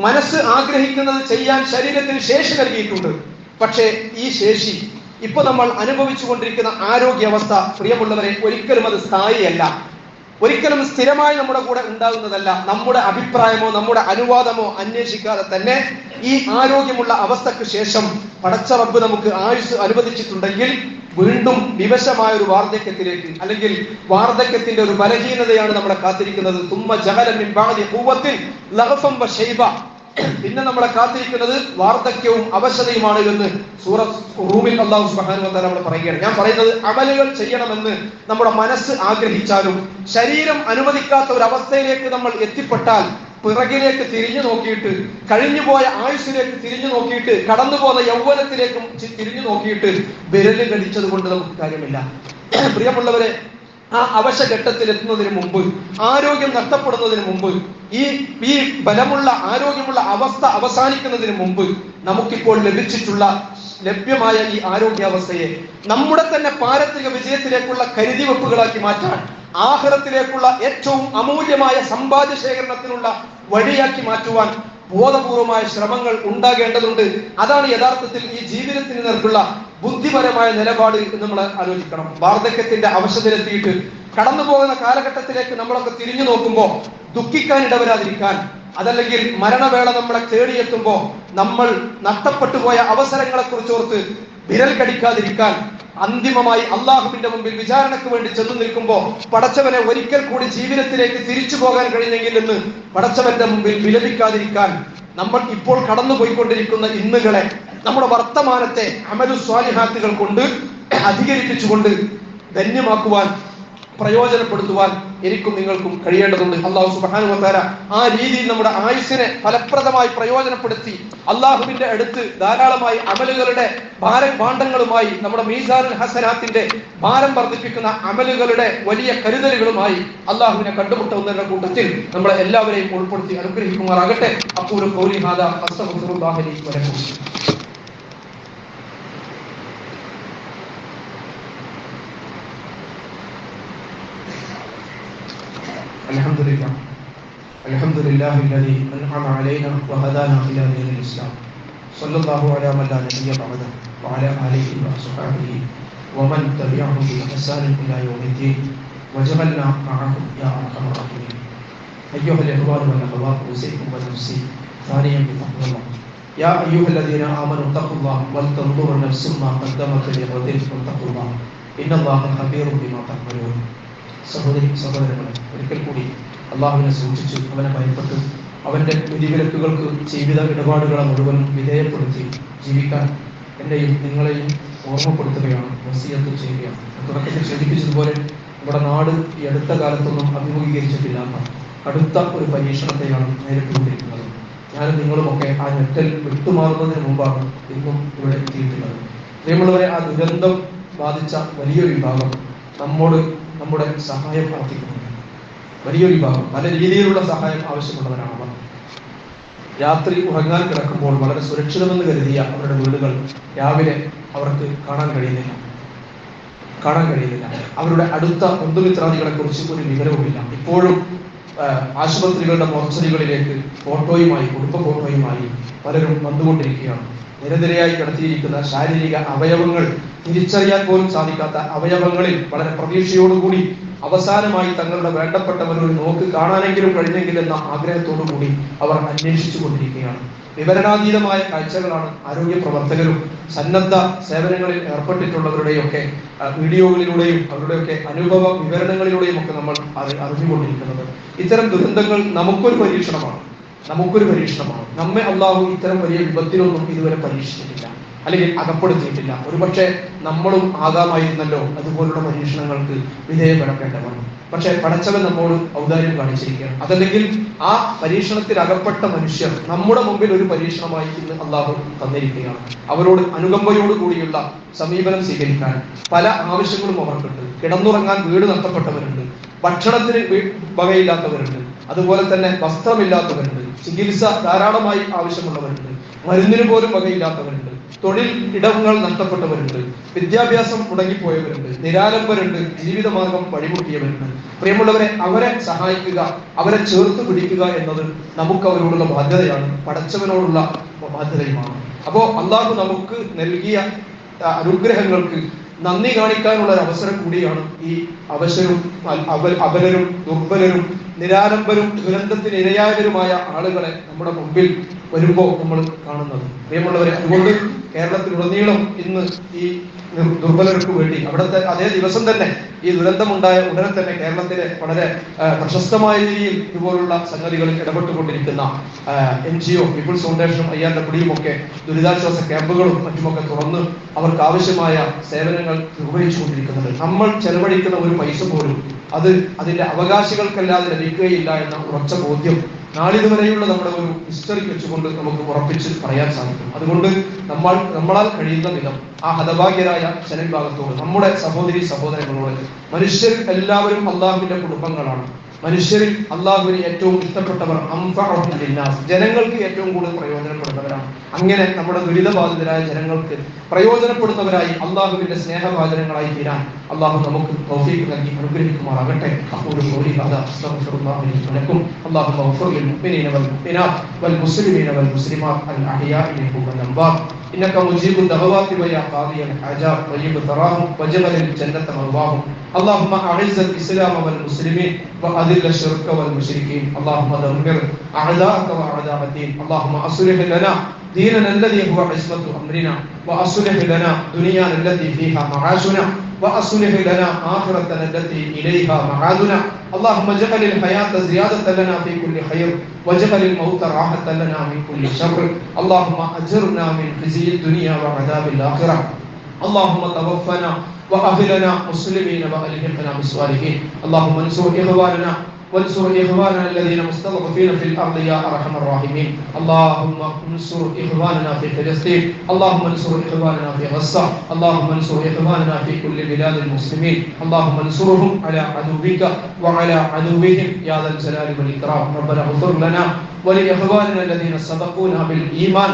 മനസ്സ് ആഗ്രഹിക്കുന്നത് ചെയ്യാൻ ശരീരത്തിന് ശേഷി നൽകിയിട്ടുണ്ട്. പക്ഷേ ഈ ശേഷി, ഇപ്പൊ നമ്മൾ അനുഭവിച്ചു കൊണ്ടിരിക്കുന്ന ആരോഗ്യാവസ്ഥ, പ്രിയമുള്ളവരെ, ഒരിക്കലും അത് സ്ഥായിയല്ല, ഒരിക്കലും സ്ഥിരമായി നമ്മുടെ കൂടെ ഉണ്ടാകുന്നതല്ല. നമ്മുടെ അഭിപ്രായമോ നമ്മുടെ അനുവാദമോ അന്വേഷിക്കാതെ തന്നെ ഈ ആരോഗ്യമുള്ള അവസ്ഥക്ക് ശേഷം പടച്ച റബ്ബ് നമുക്ക് ആയുസ് അനുവദിച്ചിട്ടുണ്ടെങ്കിൽ വീണ്ടും വിവശമായ ഒരു വാർദ്ധക്യത്തിലേക്ക്, അല്ലെങ്കിൽ വാർദ്ധക്യത്തിന്റെ ഒരു ബലഹീനതയാണ് നമ്മളെ കാത്തിരിക്കുന്നത്. തുമ്മ ജഹല മിൻ ബഅദി ഖുവ്വത്തിൻ ലഅഫൻ വ ശൈബ. പിന്നെ നമ്മളെ കാത്തിരിക്കുന്നത് വാർദ്ധക്യവും അവശതയുമാണ് എന്ന് സൂറത്ത് റൂമിൽ അല്ലാഹു സുബ്ഹാനഹു വ തആല നമ്മൾ പറയുകയാണ്. ഞാൻ പറയുന്നത്, അമലുകൾ ചെയ്യണമെന്ന് നമ്മുടെ മനസ്സ് ആഗ്രഹിച്ചാലും ശരീരം അനുവദിക്കാത്ത ഒരു അവസ്ഥയിലേക്ക് നമ്മൾ എത്തിപ്പെട്ടാൽ പിറകിലേക്ക് തിരിഞ്ഞു നോക്കിയിട്ട്, കഴിഞ്ഞുപോയ ആയുസ്സിലേക്ക് തിരിഞ്ഞു നോക്കിയിട്ട്, കടന്നുപോകുന്ന യൗവനത്തിലേക്കും തിരിഞ്ഞു നോക്കിയിട്ട് വിരല് കടിച്ചത് കൊണ്ട് നമുക്ക് കാര്യമില്ല. പ്രിയമുള്ളവരെ, ആ അവശഘട്ടത്തിൽ എത്തുന്നതിന് മുമ്പ്, ആരോഗ്യം നഷ്ടപ്പെടുന്നതിന് മുമ്പ്, ഈ ബലമുള്ള ആരോഗ്യമുള്ള അവസ്ഥ അവസാനിക്കുന്നതിന് മുമ്പ് നമുക്കിപ്പോൾ ലഭ്യമായ ഈ ആരോഗ്യാവസ്ഥയെ നമ്മുടെ തന്നെ പാരത്രിക വിജയത്തിലേക്കുള്ള കരുതിവെപ്പുകളാക്കി മാറ്റാൻ, ആഖിറത്തിലേക്കുള്ള ഏറ്റവും അമൂല്യമായ സമ്പാദ്യ ശേഖരണത്തിനുള്ള വഴിയാക്കി മാറ്റുവാൻ ബോധപൂർവമായ ശ്രമങ്ങൾ ഉണ്ടാകേണ്ടതുണ്ട്. അതാണ് യഥാർത്ഥത്തിൽ ഈ ജീവിതത്തിന് നേർക്കുള്ള ബുദ്ധിപരമായ നിലപാട് എന്ന് നമ്മൾ ആലോചിക്കണം. വാർദ്ധക്യത്തിന്റെ അവശതയിലെത്തിയിട്ട് കടന്നു പോകുന്ന കാലഘട്ടത്തിലേക്ക് നമ്മളൊക്കെ തിരിഞ്ഞു നോക്കുമ്പോൾ ദുഃഖിക്കാൻ ഇടവരാതിരിക്കാൻ, അതല്ലെങ്കിൽ മരണവേള നമ്മളെ തേടിയെത്തുമ്പോൾ നമ്മൾ നഷ്ടപ്പെട്ടു പോയ അവസരങ്ങളെ കുറിച്ചോർത്ത് വിരൽ കടിക്കാതിരിക്കാൻ, അന്തിമമായി അള്ളാഹുവിന്റെ മുമ്പിൽ വിചാരണയ്ക്ക് വേണ്ടി ചെന്നു നിൽക്കുമ്പോൾ പടച്ചവനെ ഒരിക്കൽ കൂടി ജീവിതത്തിലേക്ക് തിരിച്ചു പോകാൻ കഴിഞ്ഞെങ്കിൽ എന്ന് പടച്ചവന്റെ മുമ്പിൽ വിലപിക്കാതിരിക്കാൻ, നമ്മൾ ഇപ്പോൾ കടന്നുപോയിക്കൊണ്ടിരിക്കുന്ന ഇന്നുകളെ, നമ്മുടെ വർത്തമാനത്തെ അമലു സ്വാലിഹാത്തുകൾ കൊണ്ട് അധികരിപ്പിച്ചുകൊണ്ട് ധന്യമാക്കുവാൻ പ്രയോജനപ്പെടുത്തുവാൻ എനിക്കും നിങ്ങൾക്കും കഴിയേണ്ടതുണ്ട്. അല്ലാഹു സുബ്ഹാനഹു വ തആല ആ രീതിയിൽ നമ്മുടെ ആയുസ്സിനെ ഫലപ്രദമായി പ്രയോജനപ്പെടുത്തി അള്ളാഹുവിന്റെ അടുത്ത് ധാരാളമായി അമലുകളുടെ ഭാണ്ഡങ്ങളുമായി നമ്മുടെ മീസാനുൽ ഹസനാത്തിന്റെ ഭാരം വർദ്ധിപ്പിക്കുന്ന അമലുകളുടെ വലിയ കരുതലുകളുമായി അള്ളാഹുവിനെ കണ്ടുമുട്ടുന്നവരുടെ കൂട്ടത്തിൽ നമ്മളെ എല്ലാവരെയും ഉൾപ്പെടുത്തി അനുഗ്രഹിക്കുമാറാകട്ടെ. അഖൂലു ഖൗലി ഹാദാ അസ്തഗ്ഫിറുല്ലാഹ ലി വലക്കും. الحمد لله الذي أنعم علينا وهدانا إلى دين الإسلام. صلى الله على من لا نبي بعده وعلى آله وصحبه ومن تبعهم بإحسان إلى يوم الدين وجعلنا معهم يا أرحم الراحمين. أيها الإخوان والأخوات، أوصيكم ونفسي ثانيا بتقوى الله. يا أيها الذين آمنوا اتقوا الله ولتنظر نفس ما قدمت لغد واتقوا الله إن الله خبير بما تعملون. സഹോദരങ്ങളെ, ഒരിക്കൽ കൂടി അള്ളാഹുവിനെ സൂക്ഷിച്ച് അവനെ ഭയപ്പെട്ട് അവന്റെ വിധിവിലക്കുകൾക്ക് ജീവിത ഇടപാടുകളെ മുഴുവൻ വിധേയപ്പെടുത്തി ജീവിക്കാൻ എന്നെയും നിങ്ങളെയും ഓർമ്മപ്പെടുത്തുകയാണ്, വസിയത്ത് ചെയ്യുകയാണ്. തുടക്കത്തിൽ സൂചിപ്പിച്ചതുപോലെ നമ്മുടെ നാട് ഈ അടുത്ത കാലത്തൊന്നും അഭിമുഖീകരിച്ചിട്ടില്ലാത്ത അടുത്ത ഒരു പരീക്ഷണത്തെയാണ് നേരിട്ടുകൊണ്ടിരിക്കുന്നത്. ഞാനും നിങ്ങളുമൊക്കെ ആ ഞെട്ടൽ വിട്ടുമാറുന്നതിന് മുമ്പാണ് ഇന്നും ഇവിടെ എത്തിയിട്ടുള്ളത്. പ്രിയമുള്ളവരെ, ആ ദുരന്തം ബാധിച്ച വലിയൊരു വിഭാഗം നമ്മുടെ സഹായം പ്രാർത്ഥിക്കുന്നുണ്ട്. വലിയൊരു വിഭാഗം പല രീതിയിലുള്ള സഹായം ആവശ്യമുള്ളവരാണ് അവർ. രാത്രി ഉറങ്ങാൻ കിടക്കുമ്പോൾ വളരെ സുരക്ഷിതമെന്ന് കരുതിയ അവരുടെ വീടുകൾ രാവിലെ അവർക്ക് കാണാൻ കഴിയുന്നില്ല. അവരുടെ അടുത്ത ബന്ധുമിത്രാദികളെ കുറിച്ച് ഒരു വിവരവുമില്ല. ഇപ്പോഴും ആശുപത്രികളുടെ മോർച്ചറികളിലേക്ക് കുടുംബ ഫോട്ടോയുമായി പലരും വന്നുകൊണ്ടിരിക്കുകയാണ്. നിരനിരയായി കിടത്തിയിരിക്കുന്ന ശാരീരിക അവയവങ്ങൾ, തിരിച്ചറിയാൻ പോലും സാധിക്കാത്ത അവയവങ്ങളിൽ വളരെ പ്രതീക്ഷയോടുകൂടി അവസാനമായി തങ്ങളുടെ വേണ്ടപ്പെട്ടവരൊരു നോക്ക് കാണാനെങ്കിലും കഴിഞ്ഞെങ്കിൽ എന്ന ആഗ്രഹത്തോടു കൂടി അവർ അന്വേഷിച്ചു കൊണ്ടിരിക്കുകയാണ്. വിവരണാതീതമായ കാഴ്ചകളാണ് ആരോഗ്യ പ്രവർത്തകരും സന്നദ്ധ സേവനങ്ങളിൽ ഏർപ്പെട്ടിട്ടുള്ളവരുടെയൊക്കെ വീഡിയോകളിലൂടെയും അവരുടെയൊക്കെ അനുഭവ വിവരണങ്ങളിലൂടെയും ഒക്കെ നമ്മൾ അറിഞ്ഞുകൊണ്ടിരിക്കുന്നത്. ഇത്തരം ദുരന്തങ്ങൾ നമുക്കൊരു പരീക്ഷണമാണ്. നമ്മെ അള്ളാഹു ഇത്തരം വലിയ വിപത്തിലൊന്നും ഇതുവരെ പരീക്ഷിച്ചിട്ടില്ല, അല്ലെങ്കിൽ അകപ്പെടുത്തിയിട്ടില്ല. ഒരുപക്ഷെ നമ്മളും ആകാമായിരുന്നല്ലോ അതുപോലുള്ള പരീക്ഷണങ്ങൾക്ക് വിധേയപ്പെടേണ്ടവർ. പക്ഷെ പടച്ചവൻ നമ്മോട് ഔദാര്യം കാണിച്ചിരിക്കുകയാണ്. അതല്ലെങ്കിൽ ആ പരീക്ഷണത്തിൽ അകപ്പെട്ട മനുഷ്യർ നമ്മുടെ മുമ്പിൽ ഒരു പരീക്ഷണമായി ഇന്ന് അള്ളാഹു തന്നിരിക്കുകയാണ്. അവരോട് അനുകമ്പയോടുകൂടിയുള്ള സമീപനം സ്വീകരിക്കാൻ പല ആവശ്യങ്ങളും അവർക്കുണ്ട്. കിടന്നുറങ്ങാൻ വീട് നഷ്ടപ്പെട്ടവരുണ്ട്, ഭക്ഷണത്തിന് വകയില്ലാത്തവരുണ്ട്, അതുപോലെ തന്നെ വസ്ത്രമില്ലാത്തവരുണ്ട്, ചികിത്സ ധാരാളമായി ആവശ്യമുള്ളവരുണ്ട്, മരുന്നിന് പോലും വകയില്ലാത്തവരുണ്ട്, തൊഴിൽ ഇടങ്ങൾ നഷ്ടപ്പെട്ടവരുണ്ട്, വിദ്യാഭ്യാസം മുടങ്ങിപ്പോയവരുണ്ട്, നിരാലംബരുണ്ട്, ജീവിതമാർഗം വഴിമുട്ടിയവരുണ്ട്. പ്രിയമുള്ളവരെ, അവരെ സഹായിക്കുക, അവരെ ചേർത്ത് പിടിക്കുക എന്നത് നമുക്ക് അവരോടുള്ള ബാധ്യതയാണ്, പടച്ചവനോടുള്ള ബാധ്യതയുമാണ്. അപ്പോ അള്ളാഹു നമുക്ക് നൽകിയ അനുഗ്രഹങ്ങൾക്ക് നന്ദി കാണിക്കാനുള്ള ഒരു അവസരം കൂടിയാണ് ഈ അവശരും അബലരും ദുർബലരും നിരാലംബരും ദുരന്തത്തിന് ഇരയായവരുമായ ആളുകളെ നമ്മുടെ മുമ്പിൽ വരുമ്പോൾ നമ്മൾ കാണുന്നത്. പ്രിയമുള്ളവരെ, അതുകൊണ്ട് കേരളത്തിലുടനീളം ഇന്ന് ഈ ദുർബലർക്ക് വേണ്ടി അവിടുത്തെ അതേ ദിവസം തന്നെ ഈ ദുരന്തമുണ്ടായ ഉടനെ തന്നെ കേരളത്തിലെ വളരെ പ്രശസ്തമായ രീതിയിൽ ഇതുപോലുള്ള സംഗതികളിൽ ഇടപെട്ടുകൊണ്ടിരിക്കുന്ന NGO പീപ്പിൾസ് ഫൗണ്ടേഷനും IRWയും ഒക്കെ ദുരിതാശ്വാസ ക്യാമ്പുകളും മറ്റുമൊക്കെ തുറന്ന് അവർക്ക് ആവശ്യമായ സേവനങ്ങൾ നിർവഹിച്ചുകൊണ്ടിരിക്കുന്നത്. നമ്മൾ ചെലവഴിക്കുന്ന ഒരു പൈസ പോലും അത് അതിന്റെ അവകാശികൾക്കല്ലാതെ ലഭിക്കുകയില്ല എന്ന ഉറച്ച ബോധ്യം നാളിതുവരെയുള്ള നമ്മുടെ ഒരു ഹിസ്റ്ററി വെച്ചുകൊണ്ട് നമുക്ക് ഉറപ്പിച്ച് പറയാൻ സാധിക്കും. അതുകൊണ്ട് നമ്മളാൽ കഴിയുന്ന വിധം ആ ഹതഭാഗ്യരായ ജനവിഭാഗത്തോട്, നമ്മുടെ സഹോദരി സഹോദരങ്ങളോട്, മനുഷ്യർ എല്ലാവരും അള്ളാഹുവിന്റെ കുടുംബങ്ങളാണ്. മനുഷ്യരിൽ അള്ളാഹുവിന് ഏറ്റവും ഇഷ്ടപ്പെട്ടവർ ജനങ്ങൾക്ക് ഏറ്റവും കൂടുതൽ പ്രയോജനപ്പെടുന്നവരാണ്. അങ്ങനെ നമ്മുടെ ദുരിതബാധിതരായ ജനങ്ങൾക്ക് പ്രയോജനപ്പെടുന്നവരായി അള്ളാഹുവിന്റെ സ്നേഹഭാചനങ്ങളായി തീരാൻ അള്ളാഹു നമുക്ക് തൗഫീഖ് നൽകി അനുഗ്രഹിക്കുമാറാകട്ടെ. والمسلمين والمسلمات الأحياء منهم والأموات إنك مجيب الدعوات ويا قاضي الحاجات طيب ثراهم وجبل الجنة مأواهم. اللهم أعز الإسلام والمسلمين وأذل الشرك والمشركين. اللهم دمر أعداءك وأعداء الدين. اللهم أصلح لنا ديننا الذي هو عصمة أمرنا، وأصلح لنا دنيانا التي فيها معاشنا، وأصلح لنا آخرتنا التي إليها معادنا. اللهم اجعل الحياة زيادة لنا في كل خير، واجعل الموت راحة لنا من كل شر. اللهم أجرنا من خزي الدنيا وعذاب الآخرة. اللهم توفنا وأهلنا مسلمين وألحقنا بالصالحين. اللهم انصر إخواننا وانصر إخواننا الذين مستضعفين في الأرض يا أرحم الراحمين. اللهم انصر إخواننا في فلسطين، اللهم انصر إخواننا في غزة، اللهم انصر إخواننا في كل بلاد المسلمين. اللهم انصرهم على عدوك وعلى عدوهم يا ذا الجلال والإكرام. ربنا اغفر لنا ولإخواننا الذين سبقونا بالإيمان